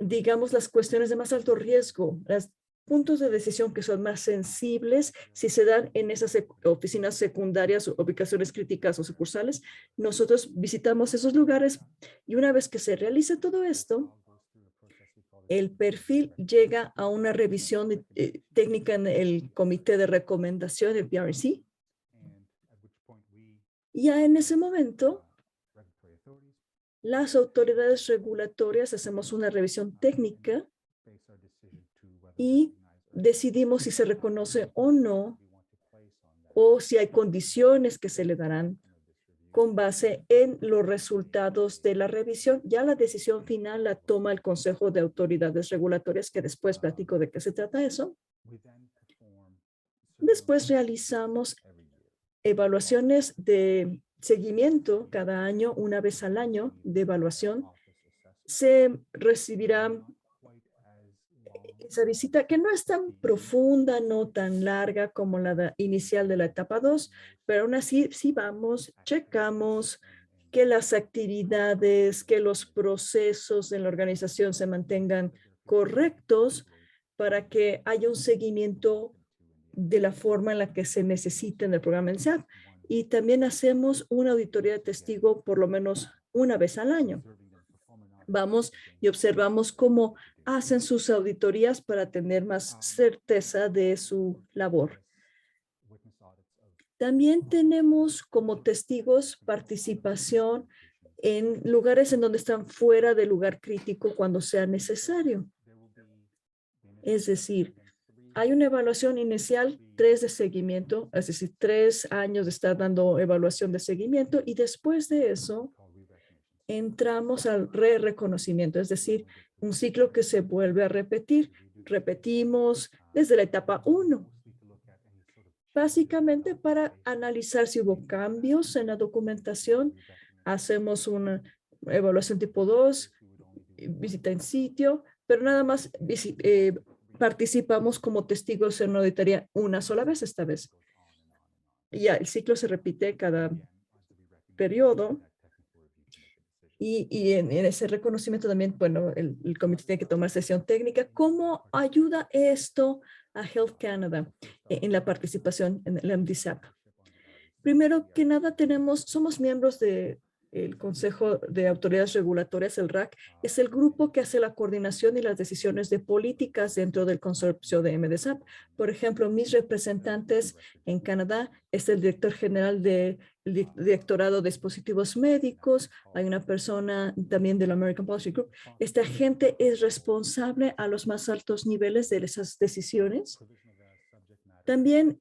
digamos las cuestiones de más alto riesgo, los puntos de decisión que son más sensibles, si se dan en esas oficinas secundarias, ubicaciones críticas o sucursales, nosotros visitamos esos lugares y una vez que se realice todo esto, el perfil llega a una revisión técnica en el comité de recomendación, el PRC. Ya en ese momento, las autoridades regulatorias hacemos una revisión técnica y decidimos si se reconoce o no, o si hay condiciones que se le darán con base en los resultados de la revisión. Ya la decisión final la toma el Consejo de Autoridades Regulatorias, que después platico de qué se trata eso. Después realizamos evaluaciones de seguimiento cada año, una vez al año de evaluación. Se recibirá esa visita que no es tan profunda, no tan larga como la inicial de la etapa 2, pero aún así sí vamos, checamos que las actividades, que los procesos en la organización se mantengan correctos para que haya un seguimiento de la forma en la que se necesita en el programa NSAP. Y también hacemos una auditoría de testigo por lo menos una vez al año. Vamos y observamos cómo hacen sus auditorías para tener más certeza de su labor. También tenemos como testigos participación en lugares en donde están fuera del lugar crítico cuando sea necesario. Es decir, hay una evaluación inicial, 3 de seguimiento, es decir, 3 años de estar dando evaluación de seguimiento, y después de eso entramos al reconocimiento, es decir, un ciclo que se vuelve a repetir. Repetimos desde la etapa 1, básicamente para analizar si hubo cambios en la documentación. Hacemos una evaluación tipo 2, visita en sitio, pero nada más participamos como testigos en una auditoría una sola vez esta vez. Ya el ciclo se repite cada periodo. Y en ese reconocimiento también, bueno, el comité tiene que tomar sesión técnica. ¿Cómo ayuda esto a Health Canada en la participación en el MDSAP? Primero que nada, somos miembros del Consejo de Autoridades Regulatorias, el RAC. Es el grupo que hace la coordinación y las decisiones de políticas dentro del consorcio de MDSAP. Por ejemplo, mis representantes en Canadá es el director general del Directorado de Dispositivos Médicos. Hay una persona también del American Policy Group. Esta gente es responsable a los más altos niveles de esas decisiones. También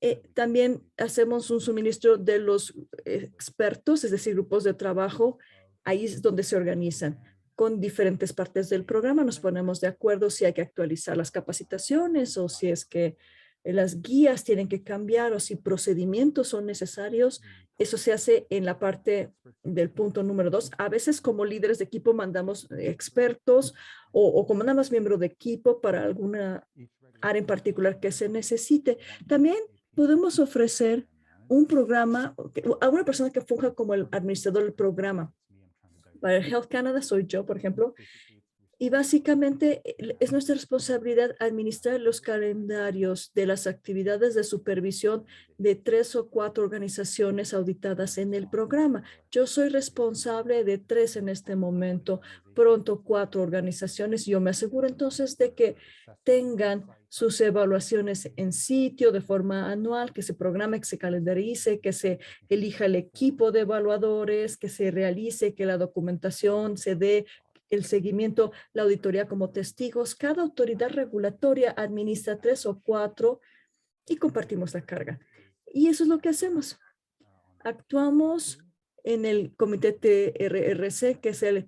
hacemos un suministro de los expertos, es decir, grupos de trabajo. Ahí es donde se organizan con diferentes partes del programa. Nos ponemos de acuerdo si hay que actualizar las capacitaciones o si es que las guías tienen que cambiar o si procedimientos son necesarios. Eso se hace en la parte del punto número 2. A veces como líderes de equipo mandamos expertos o como nada más miembro de equipo para alguna área en particular que se necesite. También podemos ofrecer un programa a una persona que funja como el administrador del programa. Para el Health Canada soy yo, por ejemplo, y básicamente es nuestra responsabilidad administrar los calendarios de las actividades de supervisión de 3 o 4 organizaciones auditadas en el programa. Yo soy responsable de 3 en este momento, pronto 4 organizaciones. Yo me aseguro entonces de que tengan sus evaluaciones en sitio de forma anual, que se programe, que se calendarice, que se elija el equipo de evaluadores, que se realice, que la documentación se dé, el seguimiento, la auditoría como testigos. Cada autoridad regulatoria administra 3 o 4 y compartimos la carga. Y eso es lo que hacemos. Actuamos en el comité TRRC, que es el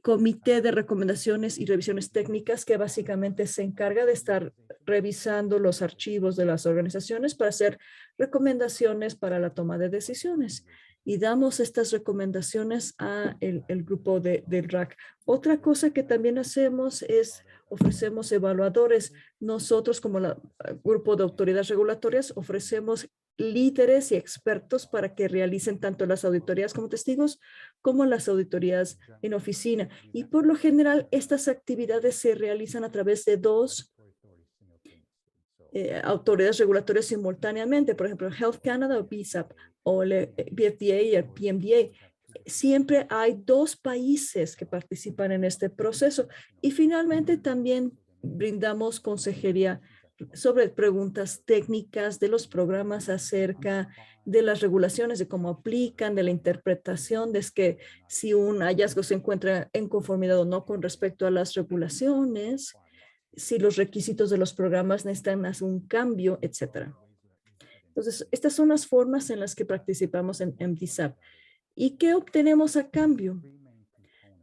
comité de recomendaciones y revisiones técnicas, que básicamente se encarga de estar revisando los archivos de las organizaciones para hacer recomendaciones para la toma de decisiones. Y damos estas recomendaciones a el grupo del RAC. Otra cosa que también hacemos es ofrecemos evaluadores. Nosotros como grupo de autoridades regulatorias ofrecemos líderes y expertos para que realicen tanto las auditorías como testigos como las auditorías en oficina. Y por lo general estas actividades se realizan a través de 2 autoridades regulatorias simultáneamente, por ejemplo, Health Canada o BSAP o el BFDA y el PMDA. siempre hay 2 países que participan en este proceso. Y finalmente también brindamos consejería sobre preguntas técnicas de los programas acerca de las regulaciones, de cómo aplican, de la interpretación, de que si un hallazgo se encuentra en conformidad o no con respecto a las regulaciones, si los requisitos de los programas necesitan hacer un cambio, etcétera. Entonces, estas son las formas en las que participamos en MDSAP. ¿Y qué obtenemos a cambio?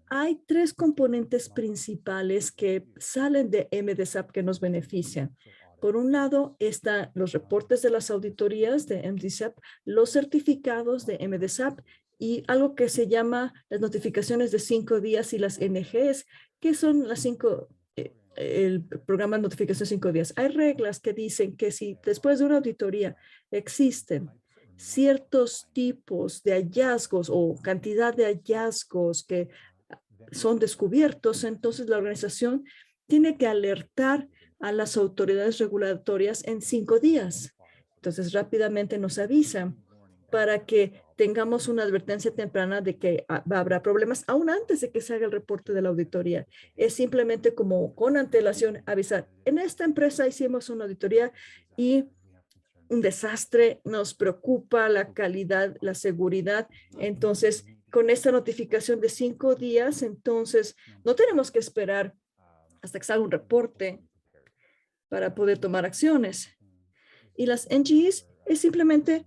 Hay 3 componentes principales que salen de MDSAP que nos benefician. Por un lado, están los reportes de las auditorías de MDSAP, los certificados de MDSAP y algo que se llama las notificaciones de 5 días y las NGs, que son las 5, el programa de notificación de 5 días. Hay reglas que dicen que si después de una auditoría existen ciertos tipos de hallazgos o cantidad de hallazgos que son descubiertos, entonces la organización tiene que alertar a las autoridades regulatorias en 5 días. Entonces rápidamente nos avisan para que tengamos una advertencia temprana de que habrá problemas aún antes de que se haga el reporte de la auditoría. Es simplemente como con antelación avisar. En esta empresa hicimos una auditoría y un desastre, nos preocupa la calidad, la seguridad. Entonces, con esta notificación de 5 días, entonces no tenemos que esperar hasta que salga un reporte para poder tomar acciones. Y las NGs es simplemente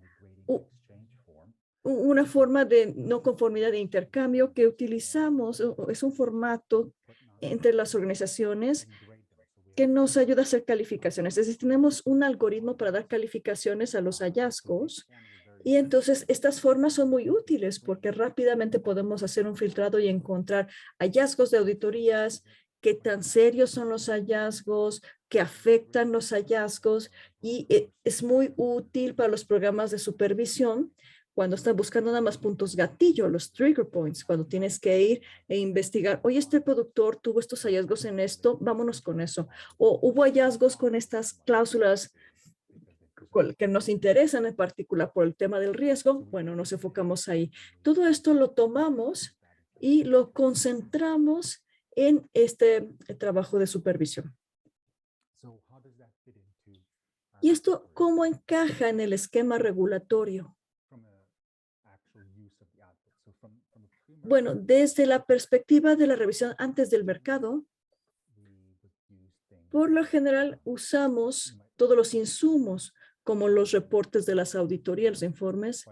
una forma de no conformidad de intercambio que utilizamos, es un formato entre las organizaciones que nos ayuda a hacer calificaciones. Es decir, tenemos un algoritmo para dar calificaciones a los hallazgos y entonces estas formas son muy útiles porque rápidamente podemos hacer un filtrado y encontrar hallazgos de auditorías, qué tan serios son los hallazgos, qué afectan los hallazgos y es muy útil para los programas de supervisión cuando están buscando nada más puntos gatillo, los trigger points, cuando tienes que ir e investigar, oye, este productor tuvo estos hallazgos en esto, vámonos con eso. O hubo hallazgos con estas cláusulas que nos interesan en particular por el tema del riesgo, bueno, nos enfocamos ahí. Todo esto lo tomamos y lo concentramos en este trabajo de supervisión. ¿Y esto cómo encaja en el esquema regulatorio? Bueno, desde la perspectiva de la revisión antes del mercado, por lo general usamos todos los insumos como los reportes de las auditorías, los informes.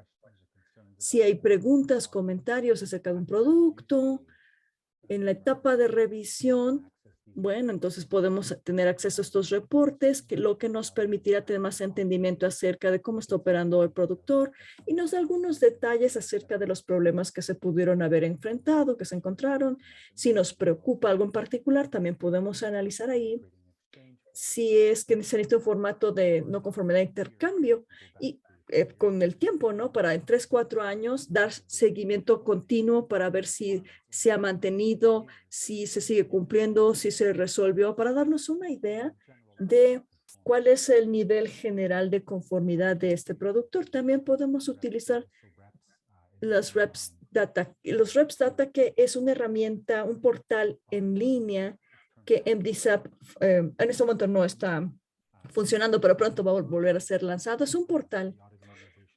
Si hay preguntas, comentarios acerca de un producto, en la etapa de revisión, bueno, entonces podemos tener acceso a estos reportes, lo que nos permitirá tener más entendimiento acerca de cómo está operando el productor y nos da algunos detalles acerca de los problemas que se pudieron haber enfrentado, que se encontraron. Si nos preocupa algo en particular, también podemos analizar ahí si es que se necesita un formato de no conformidad de intercambio y con el tiempo, ¿no? Para en 3, 4 años dar seguimiento continuo para ver si se ha mantenido, si se sigue cumpliendo, si se resolvió, para darnos una idea de cuál es el nivel general de conformidad de este productor. También podemos utilizar los Reps Data. Los Reps Data, que es una herramienta, un portal en línea que MDSAP en este momento no está funcionando, pero pronto va a volver a ser lanzado. Es un portal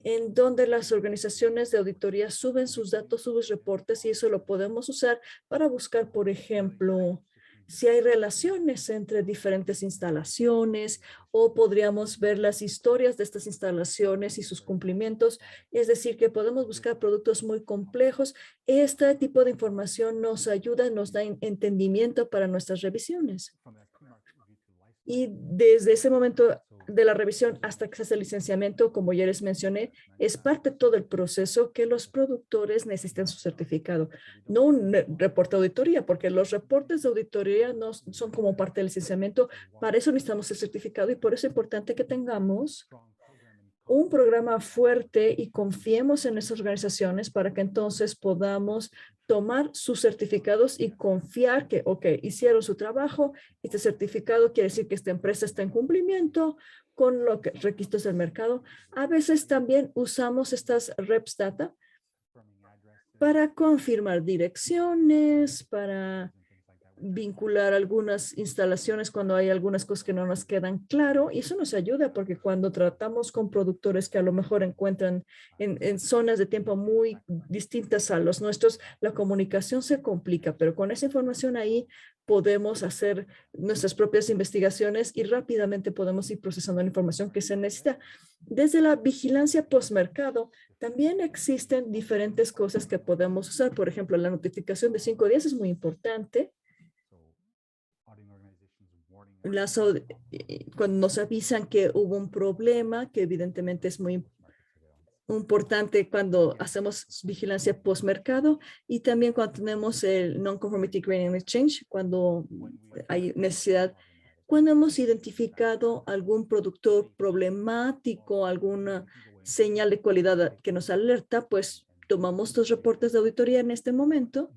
en donde las organizaciones de auditoría suben sus datos, sus reportes y eso lo podemos usar para buscar, por ejemplo, si hay relaciones entre diferentes instalaciones o podríamos ver las historias de estas instalaciones y sus cumplimientos. Es decir, que podemos buscar productos muy complejos. Este tipo de información nos ayuda, nos da entendimiento para nuestras revisiones. Y desde ese momento de la revisión hasta que se hace el licenciamiento, como ya les mencioné, es parte de todo el proceso que los productores necesitan su certificado. No un reporte de auditoría, porque los reportes de auditoría no son como parte del licenciamiento. Para eso necesitamos el certificado y por eso es importante que tengamos un programa fuerte y confiemos en esas organizaciones para que entonces podamos tomar sus certificados y confiar que, ok, hicieron su trabajo, este certificado quiere decir que esta empresa está en cumplimiento con los requisitos del mercado. A veces también usamos estas Reps Data para confirmar direcciones, para vincular algunas instalaciones cuando hay algunas cosas que no nos quedan claro, y eso nos ayuda porque cuando tratamos con productores que a lo mejor encuentran en zonas de tiempo muy distintas a los nuestros, la comunicación se complica, pero con esa información ahí podemos hacer nuestras propias investigaciones y rápidamente podemos ir procesando la información que se necesita. Desde la vigilancia postmercado, también existen diferentes cosas que podemos usar. Por ejemplo, la notificación de 5 días es muy importante. Cuando nos avisan que hubo un problema, que evidentemente es muy importante cuando hacemos vigilancia postmercado, y también cuando tenemos el Non-Conformity Grading Exchange, cuando hay necesidad, cuando hemos identificado algún productor problemático, alguna señal de calidad que nos alerta, pues tomamos los reportes de auditoría en este momento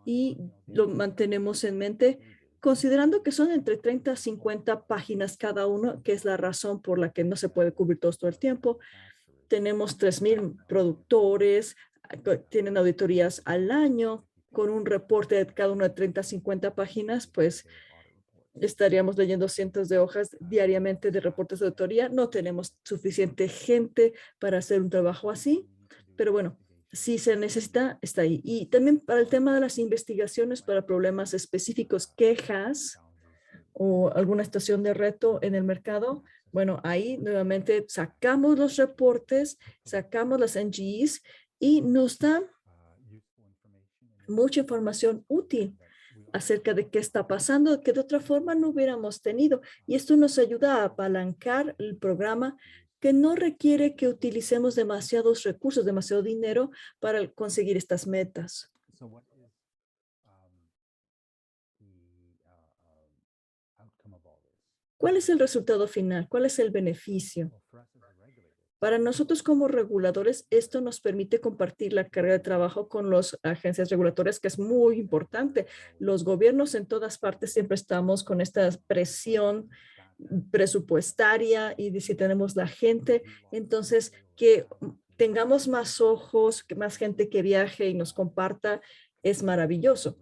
y lo mantenemos en mente, considerando que son entre 30 a 50 páginas cada uno, que es la razón por la que no se puede cubrir todo el tiempo. Tenemos 3,000 productores, tienen auditorías al año, con un reporte de cada uno de 30 a 50 páginas, pues estaríamos leyendo cientos de hojas diariamente de reportes de auditoría. No tenemos suficiente gente para hacer un trabajo así, pero bueno, si se necesita, está ahí. Y también para el tema de las investigaciones para problemas específicos, quejas o alguna situación de reto en el mercado, bueno, ahí nuevamente sacamos los reportes, sacamos las NGEs y nos da mucha información útil acerca de qué está pasando, que de otra forma no hubiéramos tenido. Y esto nos ayuda a apalancar el programa, que no requiere que utilicemos demasiados recursos, demasiado dinero para conseguir estas metas. ¿Cuál es el resultado final? ¿Cuál es el beneficio? Para nosotros como reguladores, esto nos permite compartir la carga de trabajo con las agencias regulatorias, que es muy importante. Los gobiernos en todas partes siempre estamos con esta presión presupuestaria y de si tenemos la gente, entonces que tengamos más ojos, que más gente que viaje y nos comparta, es maravilloso.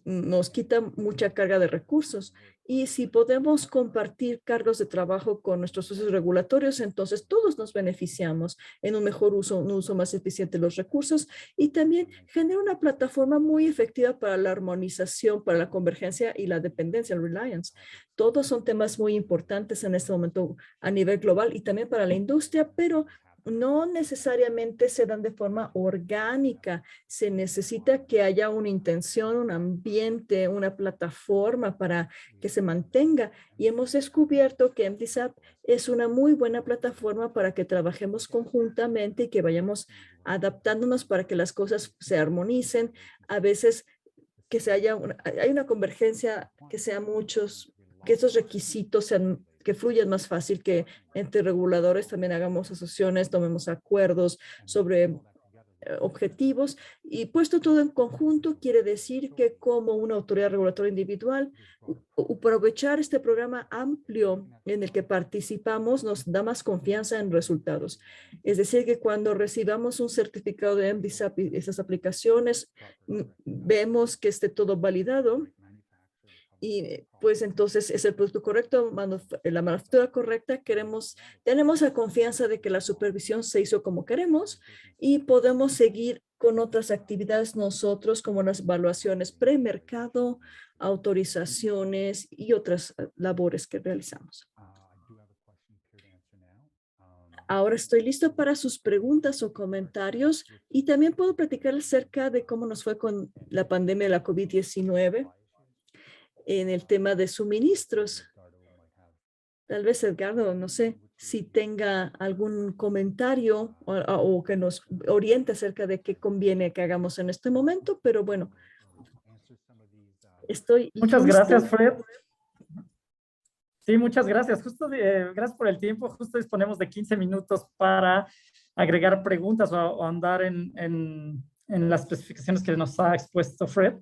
Nos quita mucha carga de recursos. Y si podemos compartir cargos de trabajo con nuestros socios regulatorios, entonces todos nos beneficiamos en un mejor uso, un uso más eficiente de los recursos, y también genera una plataforma muy efectiva para la armonización, para la convergencia y la dependencia, el reliance. Todos son temas muy importantes en este momento a nivel global y también para la industria, pero no necesariamente se dan de forma orgánica. Se necesita que haya una intención, un ambiente, una plataforma para que se mantenga. Y hemos descubierto que MDSAP es una muy buena plataforma para que trabajemos conjuntamente y que vayamos adaptándonos para que las cosas se armonicen. A veces que hay una convergencia, que sea muchos, que esos requisitos sean, que fluyan más fácil, que entre reguladores también hagamos asociaciones, tomemos acuerdos sobre objetivos, y puesto todo en conjunto quiere decir que como una autoridad regulatoria individual, aprovechar este programa amplio en el que participamos nos da más confianza en resultados. Es decir, que cuando recibamos un certificado de MDSAP y esas aplicaciones, vemos que esté todo validado, y pues entonces es el producto correcto, la manufactura correcta. Tenemos la confianza de que la supervisión se hizo como queremos, y podemos seguir con otras actividades nosotros, como las evaluaciones premercado, autorizaciones y otras labores que realizamos. Ahora estoy listo para sus preguntas o comentarios, y también puedo platicar acerca de cómo nos fue con la pandemia de la COVID-19 en el tema de suministros. Tal vez Edgardo, no sé si tenga algún comentario o que nos oriente acerca de qué conviene que hagamos en este momento, pero bueno, estoy Muchas listo. gracias, Fred. Sí, muchas gracias. Gracias por el tiempo. Justo disponemos de 15 minutos para agregar preguntas o andar en las especificaciones que nos ha expuesto Fred.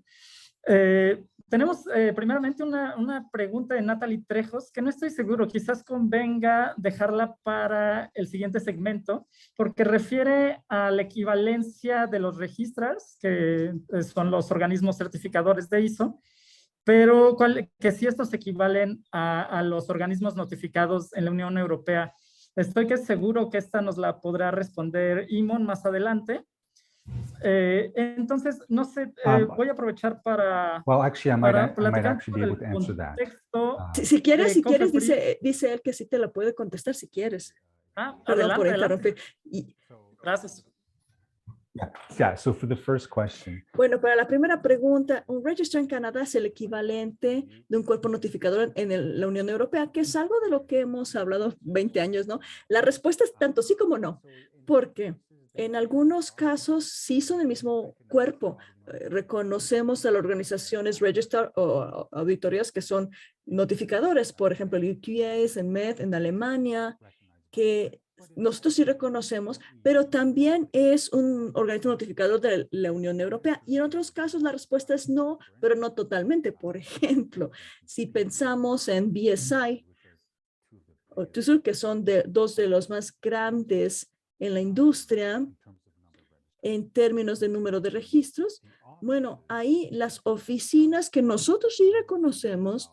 Tenemos primeramente una pregunta de Natalie Trejos, que no estoy seguro, quizás convenga dejarla para el siguiente segmento, porque refiere a la equivalencia de los registros, que son los organismos certificadores de ISO, pero que si estos equivalen a los organismos notificados en la Unión Europea. Estoy seguro que esta nos la podrá responder Imon más adelante. Entonces, no sé, voy a aprovechar para, Well, actually, I might platicar actually be able to answer that. contexto. Si quieres, de COFEPRIS. dice él que sí te la puede contestar si quieres. Perdón Adelante, por adelante. interrumpir. Gracias. Yeah, so for the first question, Bueno, para la primera pregunta, un registrar en Canadá es el equivalente de un cuerpo notificador en la Unión Europea, que es algo de lo que hemos hablado 20 años, ¿no? La respuesta es tanto sí como no, porque en algunos casos sí son el mismo cuerpo. Reconocemos a las organizaciones registrar o auditorías que son notificadores, por ejemplo, el UQA, en MED, en Alemania, que nosotros sí reconocemos, pero también es un organismo notificador de la Unión Europea. Y en otros casos la respuesta es no, pero no totalmente. Por ejemplo, si pensamos en BSI o TUSUR, que son dos de los más grandes en la industria en términos de número de registros, bueno, ahí las oficinas que nosotros sí reconocemos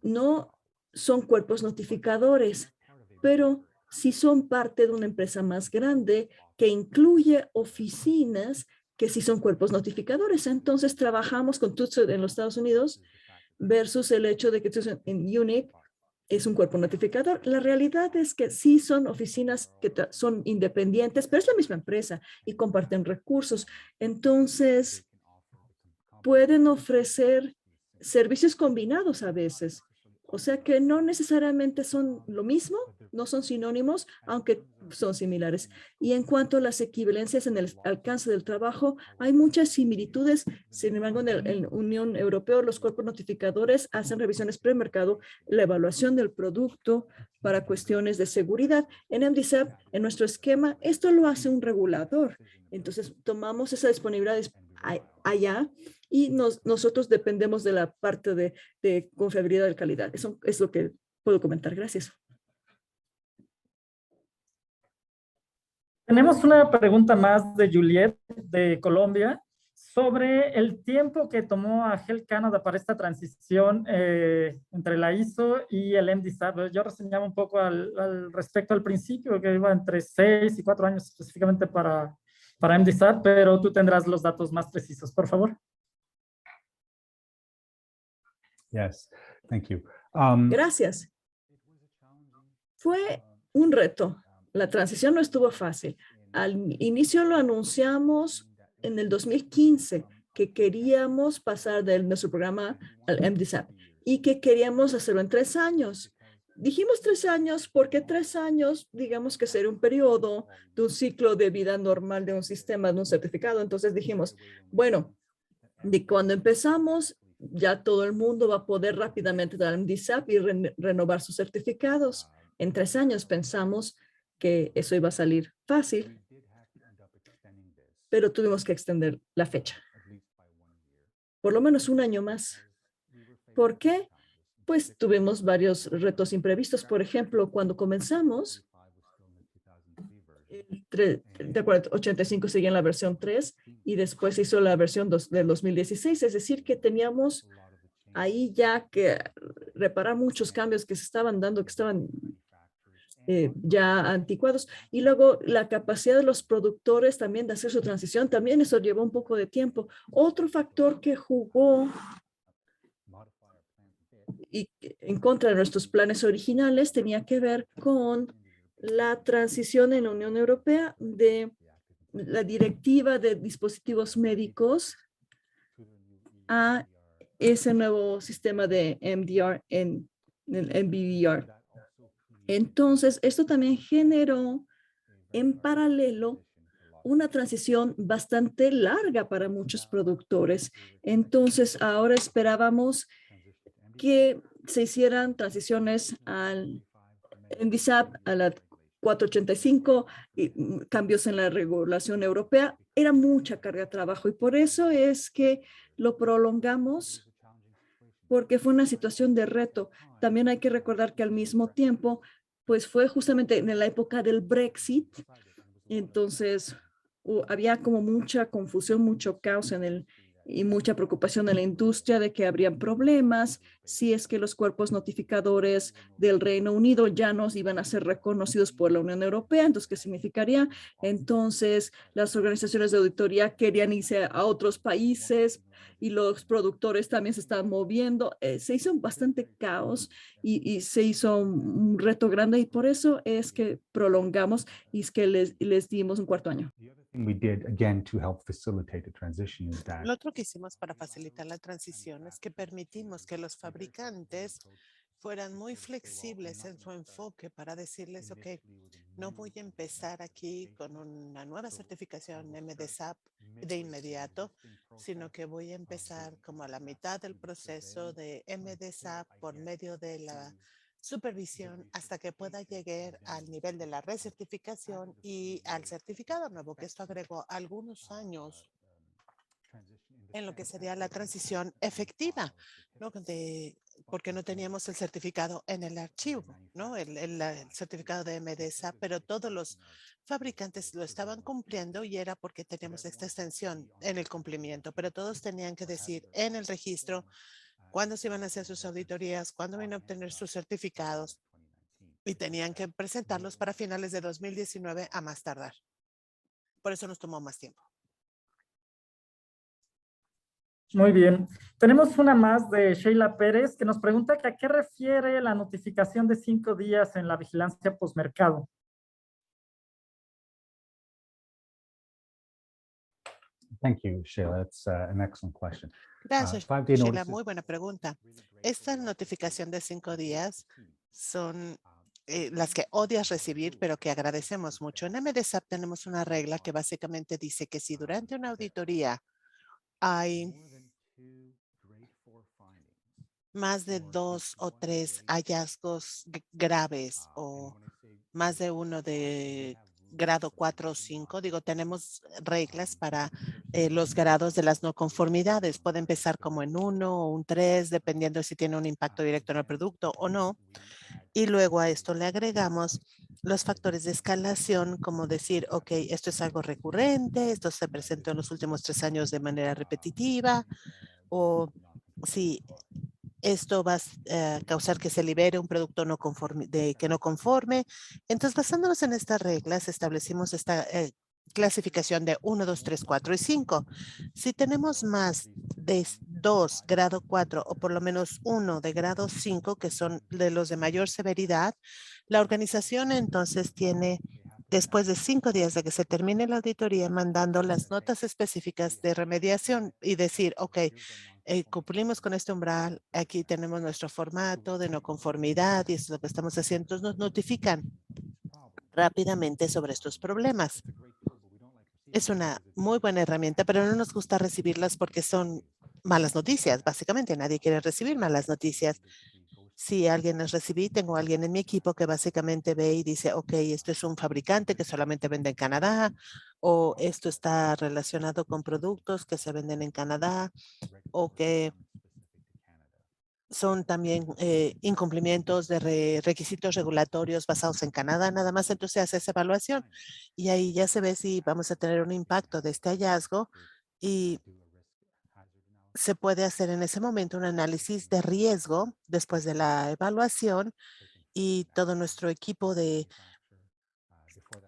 no son cuerpos notificadores, pero sí son parte de una empresa más grande que incluye oficinas que sí son cuerpos notificadores. Entonces trabajamos con TUTSO en los Estados Unidos versus el hecho de que TUTSO en UNIC es un cuerpo notificador. La realidad es que sí son oficinas que son independientes, pero es la misma empresa y comparten recursos. Entonces pueden ofrecer servicios combinados a veces. O sea que no necesariamente son lo mismo, no son sinónimos, aunque son similares. Y en cuanto a las equivalencias en el alcance del trabajo, hay muchas similitudes. Sin embargo, en la Unión Europea, los cuerpos notificadores hacen revisiones premercado, la evaluación del producto para cuestiones de seguridad. En MDSAP, en nuestro esquema, esto lo hace un regulador. Entonces, tomamos esa disponibilidad allá y nosotros dependemos de la parte de confiabilidad de calidad. Eso es lo que puedo comentar. Gracias. Tenemos una pregunta más de Juliet de Colombia sobre el tiempo que tomó a Health Canada para esta transición entre la ISO y el MDSAP. Yo reseñaba un poco al respecto al principio, que iba entre 6 y 4 años específicamente para MDSAP, pero tú tendrás los datos más precisos, por favor. yes, thank you. Gracias. Fue un reto. La transición no estuvo fácil. Al inicio lo anunciamos en el 2015 que queríamos pasar de nuestro programa al MDSAP y que queríamos hacerlo en 3 años. Dijimos 3 años porque 3 años, digamos que sería un periodo de un ciclo de vida normal de un sistema, de un certificado. Entonces dijimos, bueno, de cuando empezamos, ya todo el mundo va a poder rápidamente dar MDSAP y renovar sus certificados. En 3 años pensamos que eso iba a salir fácil, pero tuvimos que extender la fecha. Por lo menos 1 año más. ¿Por qué? Pues tuvimos varios retos imprevistos. Por ejemplo, cuando comenzamos, de acuerdo, 85 seguía en la versión 3 y después se hizo la versión del 2016. Es decir, que teníamos ahí ya que reparar muchos cambios que se estaban dando, que estaban ya anticuados. Y luego la capacidad de los productores también de hacer su transición, también eso llevó un poco de tiempo. Otro factor que jugó y en contra de nuestros planes originales tenía que ver con la transición en la Unión Europea de la directiva de dispositivos médicos a ese nuevo sistema de MDR en el MBVR. Entonces, esto también generó en paralelo una transición bastante larga para muchos productores. Entonces, ahora esperábamos que se hicieran transiciones al MDSAP, a la 485, y cambios en la regulación europea. Era mucha carga de trabajo y por eso es que lo prolongamos porque fue una situación de reto. También hay que recordar que al mismo tiempo, pues fue justamente en la época del Brexit, entonces había como mucha confusión, mucho caos y mucha preocupación en la industria de que habrían problemas si es que los cuerpos notificadores del Reino Unido ya no iban a ser reconocidos por la Unión Europea. Entonces, ¿qué significaría? Entonces, las organizaciones de auditoría querían irse a otros países y los productores también se estaban moviendo. Se hizo bastante caos y se hizo un reto grande y por eso es que prolongamos y es que les dimos un cuarto año. We did again to help facilitate the transition is that Lo otro que hicimos para facilitar la transición es que permitimos que los fabricantes fueran muy flexibles en su enfoque para decirles, ok, no voy a empezar aquí con una nueva certificación MDSAP de inmediato, sino que voy a empezar como a la mitad del proceso de MDSAP por medio de la supervisión hasta que pueda llegar al nivel de la recertificación y al certificado nuevo, que esto agregó algunos años en lo que sería la transición efectiva, ¿no? Porque no teníamos el certificado en el archivo, ¿no? El certificado de MDSA, pero todos los fabricantes lo estaban cumpliendo y era porque teníamos esta extensión en el cumplimiento, pero todos tenían que decir en el registro cuándo se iban a hacer sus auditorías, cuándo iban a obtener sus certificados y tenían que presentarlos para finales de 2019 a más tardar. Por eso nos tomó más tiempo. Muy bien. Tenemos una más de Sheila Pérez que nos pregunta que a qué refiere la notificación de 5 días en la vigilancia postmercado. thank you, Sheila. That's an excellent question. Gracias, 5-day Sheila. notices- Muy buena pregunta. Esta notificación de 5 días son las que odias recibir, pero que agradecemos mucho. En MDSAP tenemos una regla que básicamente dice que si durante una auditoría hay más de 2 o 3 hallazgos graves o más de uno de grado 4 o 5, digo, tenemos reglas para los grados de las no conformidades. Puede empezar como en 1 o un 3, dependiendo si tiene un impacto directo en el producto o no. Y luego a esto le agregamos los factores de escalación, como decir, ok, esto es algo recurrente, esto se presentó en los últimos 3 años de manera repetitiva, o si esto va a causar que se libere un producto no conforme, que no conforme. Entonces, basándonos en estas reglas, establecimos esta clasificación de 1, 2, 3, 4 y 5. Si tenemos más de 2 grado 4 o por lo menos 1 de grado 5, que son de los de mayor severidad, la organización entonces tiene, después de 5 días de que se termine la auditoría, mandando las notas específicas de remediación y decir, ok, cumplimos con este umbral, aquí tenemos nuestro formato de no conformidad y eso es lo que estamos haciendo. Entonces nos notifican rápidamente sobre estos problemas. Es una muy buena herramienta, pero no nos gusta recibirlas porque son malas noticias. Básicamente nadie quiere recibir malas noticias. Si alguien las recibí, tengo a alguien en mi equipo que básicamente ve y dice, ok, esto es un fabricante que solamente vende en Canadá, o esto está relacionado con productos que se venden en Canadá, o que son también incumplimientos de requisitos regulatorios basados en Canadá, nada más entonces se hace esa evaluación y ahí ya se ve si vamos a tener un impacto de este hallazgo y se puede hacer en ese momento un análisis de riesgo después de la evaluación y todo nuestro equipo de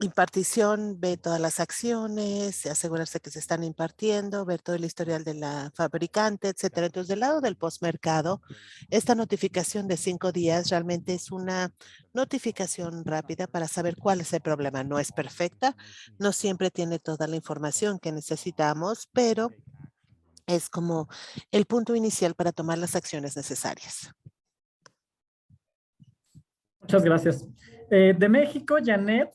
impartición ve todas las acciones, asegurarse que se están impartiendo, ver todo el historial de la fabricante, etcétera. Entonces, del lado del postmercado, esta notificación de 5 días realmente es una notificación rápida para saber cuál es el problema. No es perfecta, no siempre tiene toda la información que necesitamos, pero es como el punto inicial para tomar las acciones necesarias. Muchas gracias. De México, Janet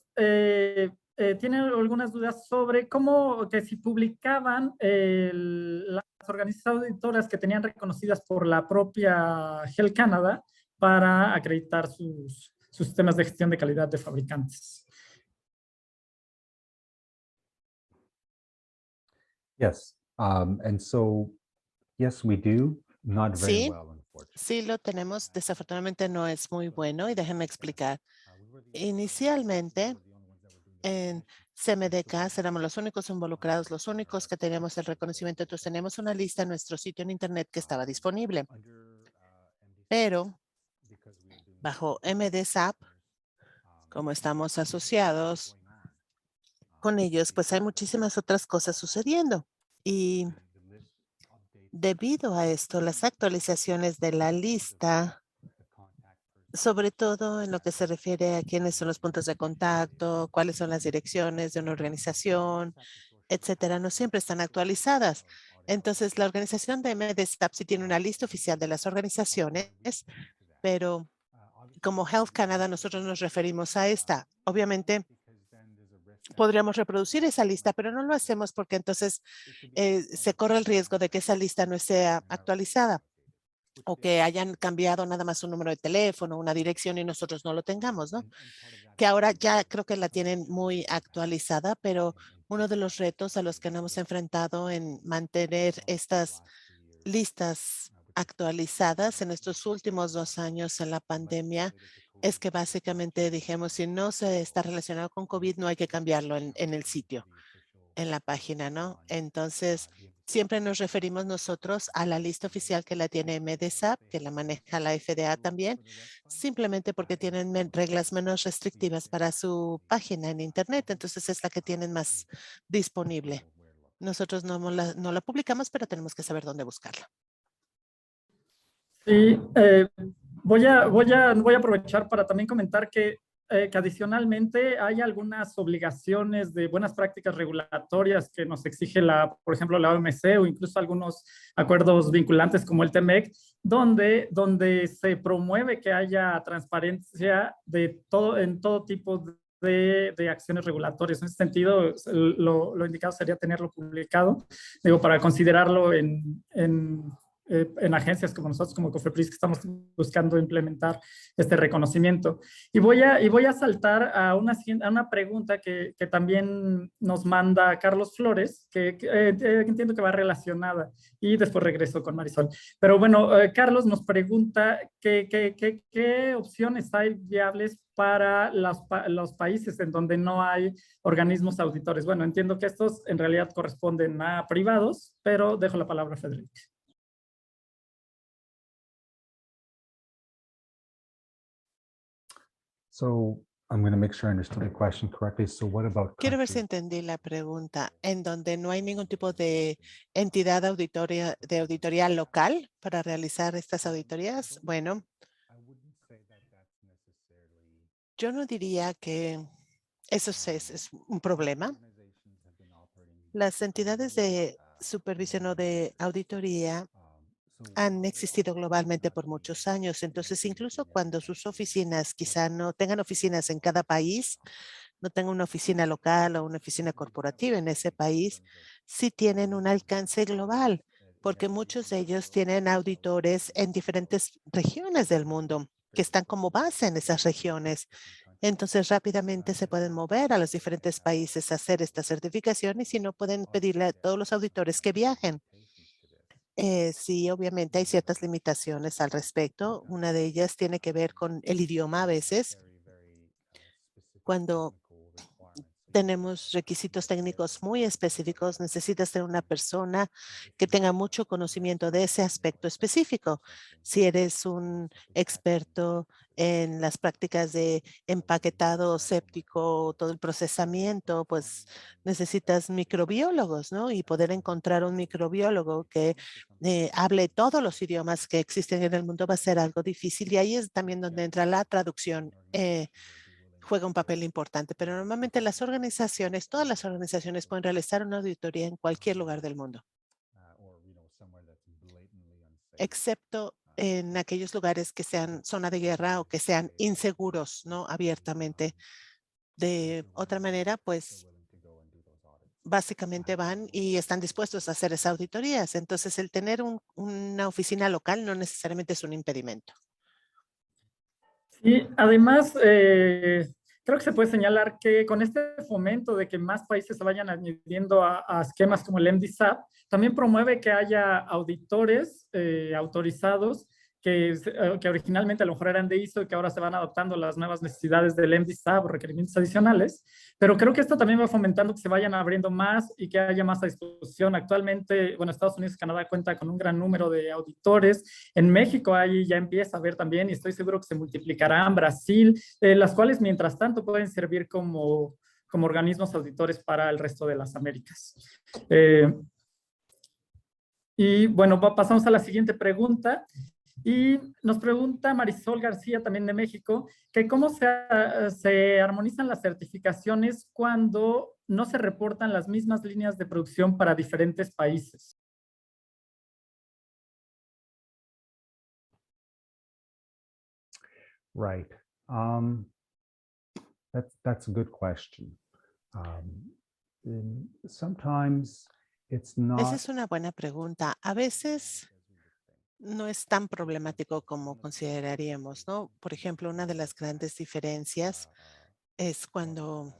tiene algunas dudas sobre cómo que si publicaban las organizaciones auditoras que tenían reconocidas por la propia Health Canada para acreditar sus sistemas de gestión de calidad de fabricantes. Yes. And so, yes, we do. Not very Sí, well, unfortunately. Sí lo tenemos, desafortunadamente no es muy bueno y déjenme explicar. Inicialmente, en CMDK éramos los únicos involucrados, los únicos que teníamos el reconocimiento. Entonces tenemos una lista en nuestro sitio en internet que estaba disponible. Pero bajo MDSAP, como estamos asociados con ellos, pues hay muchísimas otras cosas sucediendo. Y debido a esto, las actualizaciones de la lista, sobre todo en lo que se refiere a quiénes son los puntos de contacto, cuáles son las direcciones de una organización, etcétera, no siempre están actualizadas. Entonces, la organización de MDSAP sí tiene una lista oficial de las organizaciones, pero como Health Canada nosotros nos referimos a esta. Obviamente, podríamos reproducir esa lista, pero no lo hacemos porque entonces se corre el riesgo de que esa lista no sea actualizada o que hayan cambiado nada más un número de teléfono, una dirección y nosotros no lo tengamos, ¿no? Que ahora ya creo que la tienen muy actualizada, pero uno de los retos a los que nos hemos enfrentado en mantener estas listas actualizadas en estos últimos 2 años en la pandemia es que básicamente dijimos, si no se está relacionado con COVID, no hay que cambiarlo en el sitio, en la página, ¿no? Entonces, siempre nos referimos nosotros a la lista oficial que la tiene MDSAP, que la maneja la FDA también, simplemente porque tienen reglas menos restrictivas para su página en Internet. Entonces, es la que tienen más disponible. Nosotros no la publicamos, pero tenemos que saber dónde buscarla. Sí, voy a aprovechar para también comentar que adicionalmente hay algunas obligaciones de buenas prácticas regulatorias que nos exige por ejemplo, la OMC o incluso algunos acuerdos vinculantes como el TMEC, donde se promueve que haya transparencia en todo tipo de acciones regulatorias. En ese sentido, lo indicado sería tenerlo publicado, digo, para considerarlo en agencias como nosotros, como Cofepris, que estamos buscando implementar este reconocimiento. Y voy a saltar a una pregunta que también nos manda Carlos Flores, que entiendo que va relacionada, y después regreso con Marisol. Pero bueno, Carlos nos pregunta qué opciones hay viables para los países en donde no hay organismos auditores. Bueno, entiendo que estos en realidad corresponden a privados, pero dejo la palabra a Federico. So I'm going to make sure I understood the question correctly. So what about Quiero ver si countries? entendí la pregunta. En donde no hay ningún tipo de entidad de auditoría local para realizar estas auditorías. Bueno, yo no diría que eso es un problema. Las entidades de supervisión o de auditoría han existido globalmente por muchos años. Entonces, incluso cuando sus oficinas quizá no tengan oficinas en cada país, no tengan una oficina local o una oficina corporativa en ese país, sí tienen un alcance global, porque muchos de ellos tienen auditores en diferentes regiones del mundo que están como base en esas regiones. Entonces, rápidamente se pueden mover a los diferentes países a hacer esta certificación y si no, pueden pedirle a todos los auditores que viajen. Sí, obviamente hay ciertas limitaciones al respecto. Una de ellas tiene que ver con el idioma a veces. Cuando tenemos requisitos técnicos muy específicos, necesitas tener una persona que tenga mucho conocimiento de ese aspecto específico. Si eres un experto en las prácticas de empaquetado séptico, todo el procesamiento, pues necesitas microbiólogos, ¿no? Y poder encontrar un microbiólogo que hable todos los idiomas que existen en el mundo va a ser algo difícil. Y ahí es también donde entra la traducción. Juega un papel importante, pero normalmente todas las organizaciones pueden realizar una auditoría en cualquier lugar del mundo, excepto en aquellos lugares que sean zona de guerra o que sean inseguros, ¿no? Abiertamente. De otra manera, pues básicamente van y están dispuestos a hacer esas auditorías. Entonces, el tener una oficina local no necesariamente es un impedimento. Y además, creo que se puede señalar que con este fomento de que más países se vayan añadiendo a esquemas como el MDSAP, también promueve que haya auditores autorizados que originalmente a lo mejor eran de ISO y que ahora se van adaptando a las nuevas necesidades del MDSAP o requerimientos adicionales, pero creo que esto también va fomentando que se vayan abriendo más y que haya más a disposición. Actualmente, bueno, Estados Unidos y Canadá cuenta con un gran número de auditores, en México ahí ya empieza a haber también y estoy seguro que se multiplicarán, Brasil, las cuales mientras tanto pueden servir como organismos auditores para el resto de las Américas. Y bueno, pasamos a la siguiente pregunta. Y nos pregunta Marisol García, también de México, que cómo se armonizan las certificaciones cuando no se reportan las mismas líneas de producción para diferentes países. Right. That's a good question. Sometimes it's not. Esa es una buena pregunta. A veces no es tan problemático como consideraríamos, ¿no? Por ejemplo, una de las grandes diferencias es cuando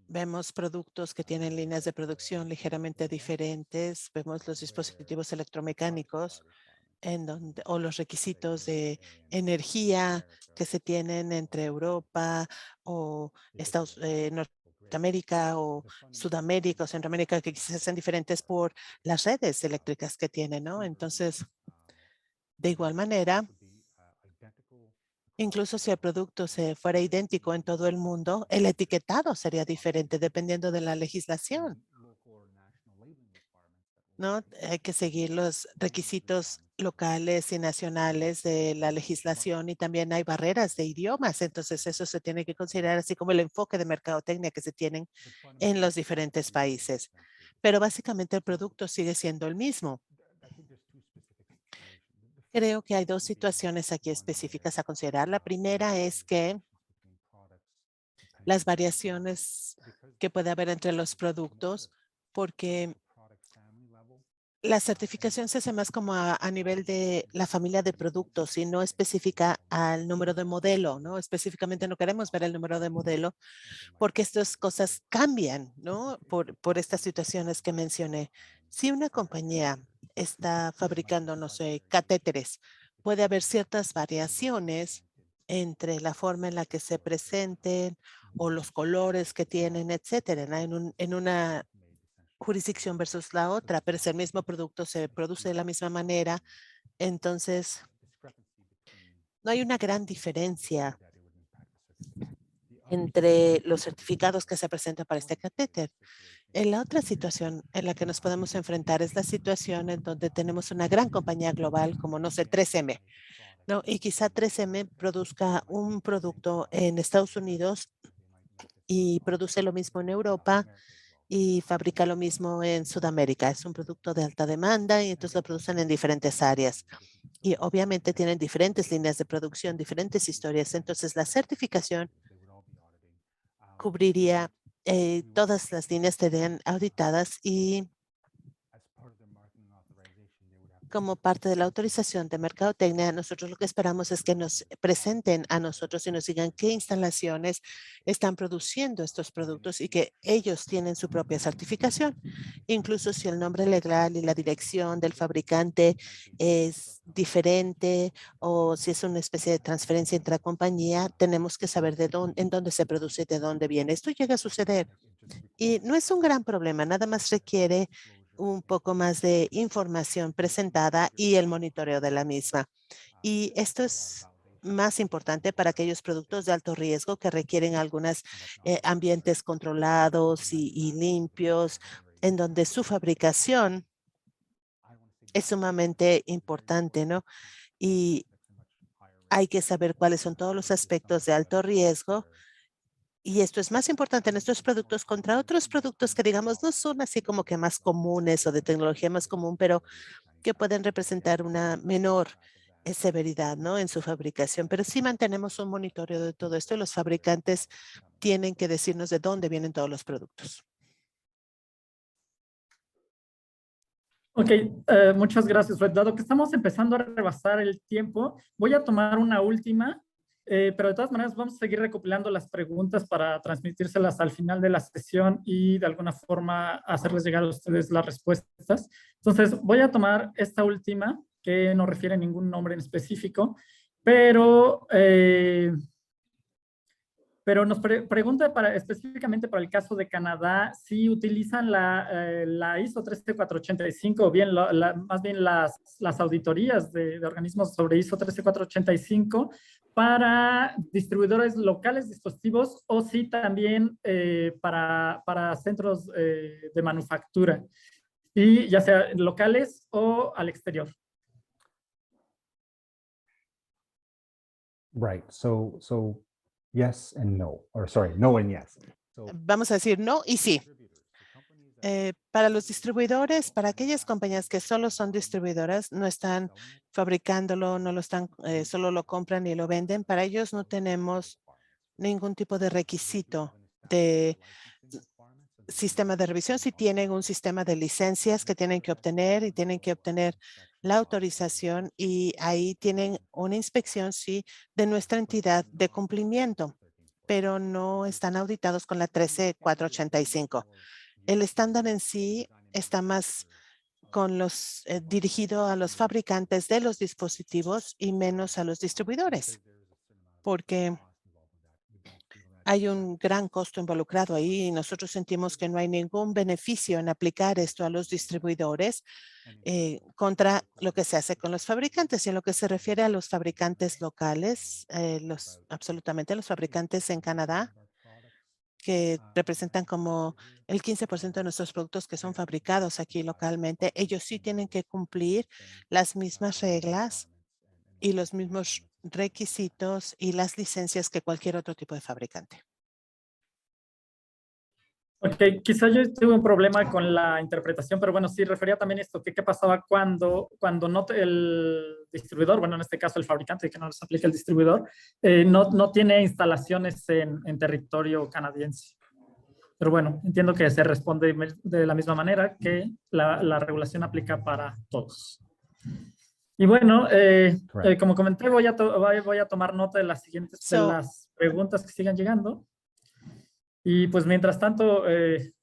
vemos productos que tienen líneas de producción ligeramente diferentes, vemos los dispositivos electromecánicos o los requisitos de energía que se tienen entre Europa o Norteamérica o Sudamérica o Centroamérica, que quizás sean diferentes por las redes eléctricas que tienen, ¿no? Entonces, de igual manera, incluso si el producto se fuera idéntico en todo el mundo, el etiquetado sería diferente dependiendo de la legislación, ¿no? Hay que seguir los requisitos locales y nacionales de la legislación y también hay barreras de idiomas. Entonces, eso se tiene que considerar así como el enfoque de mercadotecnia que se tienen en los diferentes países. Pero básicamente el producto sigue siendo el mismo. Creo que hay dos situaciones aquí específicas a considerar. La primera es que las variaciones que puede haber entre los productos, porque la certificación se hace más como a nivel de la familia de productos y no específica al número de modelo, ¿no? Específicamente no queremos ver el número de modelo porque estas cosas cambian, ¿no? Por estas situaciones que mencioné. Si una compañía está fabricando, no sé, catéteres, puede haber ciertas variaciones entre la forma en la que se presenten o los colores que tienen, etcétera, ¿no? En una jurisdicción versus la otra, pero si el mismo producto se produce de la misma manera, entonces no hay una gran diferencia entre los certificados que se presentan para este catéter. En la otra situación en la que nos podemos enfrentar es la situación en donde tenemos una gran compañía global como, no sé, 3M, ¿no? Y quizá 3M produzca un producto en Estados Unidos y produce lo mismo en Europa y fabrica lo mismo en Sudamérica. Es un producto de alta demanda y entonces lo producen en diferentes áreas. Y obviamente tienen diferentes líneas de producción, diferentes historias. Entonces la certificación cubriría todas las líneas serían auditadas y como parte de la autorización de mercadotecnia, nosotros lo que esperamos es que nos presenten a nosotros y nos digan qué instalaciones están produciendo estos productos y que ellos tienen su propia certificación. Incluso si el nombre legal y la dirección del fabricante es diferente o si es una especie de transferencia entre compañía, tenemos que saber en dónde se produce y de dónde viene. Esto llega a suceder y no es un gran problema, nada más requiere un poco más de información presentada y el monitoreo de la misma. Y esto es más importante para aquellos productos de alto riesgo que requieren algunos ambientes controlados y limpios, en donde su fabricación es sumamente importante, ¿no? Y hay que saber cuáles son todos los aspectos de alto riesgo. Y esto es más importante en estos productos contra otros productos que, digamos, no son así como que más comunes o de tecnología más común, pero que pueden representar una menor severidad, ¿no? En su fabricación. Pero sí mantenemos un monitoreo de todo esto y los fabricantes tienen que decirnos de dónde vienen todos los productos. Ok, muchas gracias, Red. Dado que estamos empezando a rebasar el tiempo, voy a tomar una última. Pero de todas maneras vamos a seguir recopilando las preguntas para transmitírselas al final de la sesión y de alguna forma hacerles llegar a ustedes las respuestas. Entonces voy a tomar esta última que no refiere a ningún nombre en específico, pero nos pregunta específicamente para el caso de Canadá si utilizan la ISO 13485 o bien más bien las auditorías de organismos sobre ISO 13485 para distribuidores locales de dispositivos o si también para centros de manufactura, y ya sea locales o al exterior. Right. So yes and no, or sorry, no and yes. So, Vamos a decir no y sí. Para los distribuidores, para aquellas compañías que solo son distribuidoras, no están fabricándolo, no lo están, solo lo compran y lo venden, para ellos no tenemos ningún tipo de requisito de sistema de revisión. Si tienen un sistema de licencias que tienen que obtener y tienen que obtener la autorización, y ahí tienen una inspección, sí, de nuestra entidad de cumplimiento, pero no están auditados con la 13485. El estándar en sí está más con dirigido a los fabricantes de los dispositivos y menos a los distribuidores, porque hay un gran costo involucrado ahí y nosotros sentimos que no hay ningún beneficio en aplicar esto a los distribuidores contra lo que se hace con los fabricantes. Y en lo que se refiere a los fabricantes locales, absolutamente los fabricantes en Canadá, que representan como el 15% de nuestros productos que son fabricados aquí localmente, ellos sí tienen que cumplir las mismas reglas y los mismos requisitos y las licencias que cualquier otro tipo de fabricante. Ok, quizá yo tuve un problema con la interpretación, pero bueno, sí refería también esto, que qué pasaba cuando no el distribuidor, bueno, en este caso el fabricante, que no les aplica el distribuidor, no tiene instalaciones en territorio canadiense. Pero bueno, entiendo que se responde de la misma manera, que la regulación aplica para todos. Y bueno, como comenté, voy a tomar nota de las siguientes de las preguntas que sigan llegando. Y pues mientras tanto,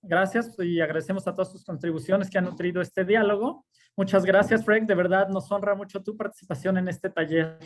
gracias y agradecemos a todas sus contribuciones que han nutrido este diálogo. Muchas gracias, Frank. De verdad nos honra mucho tu participación en este taller.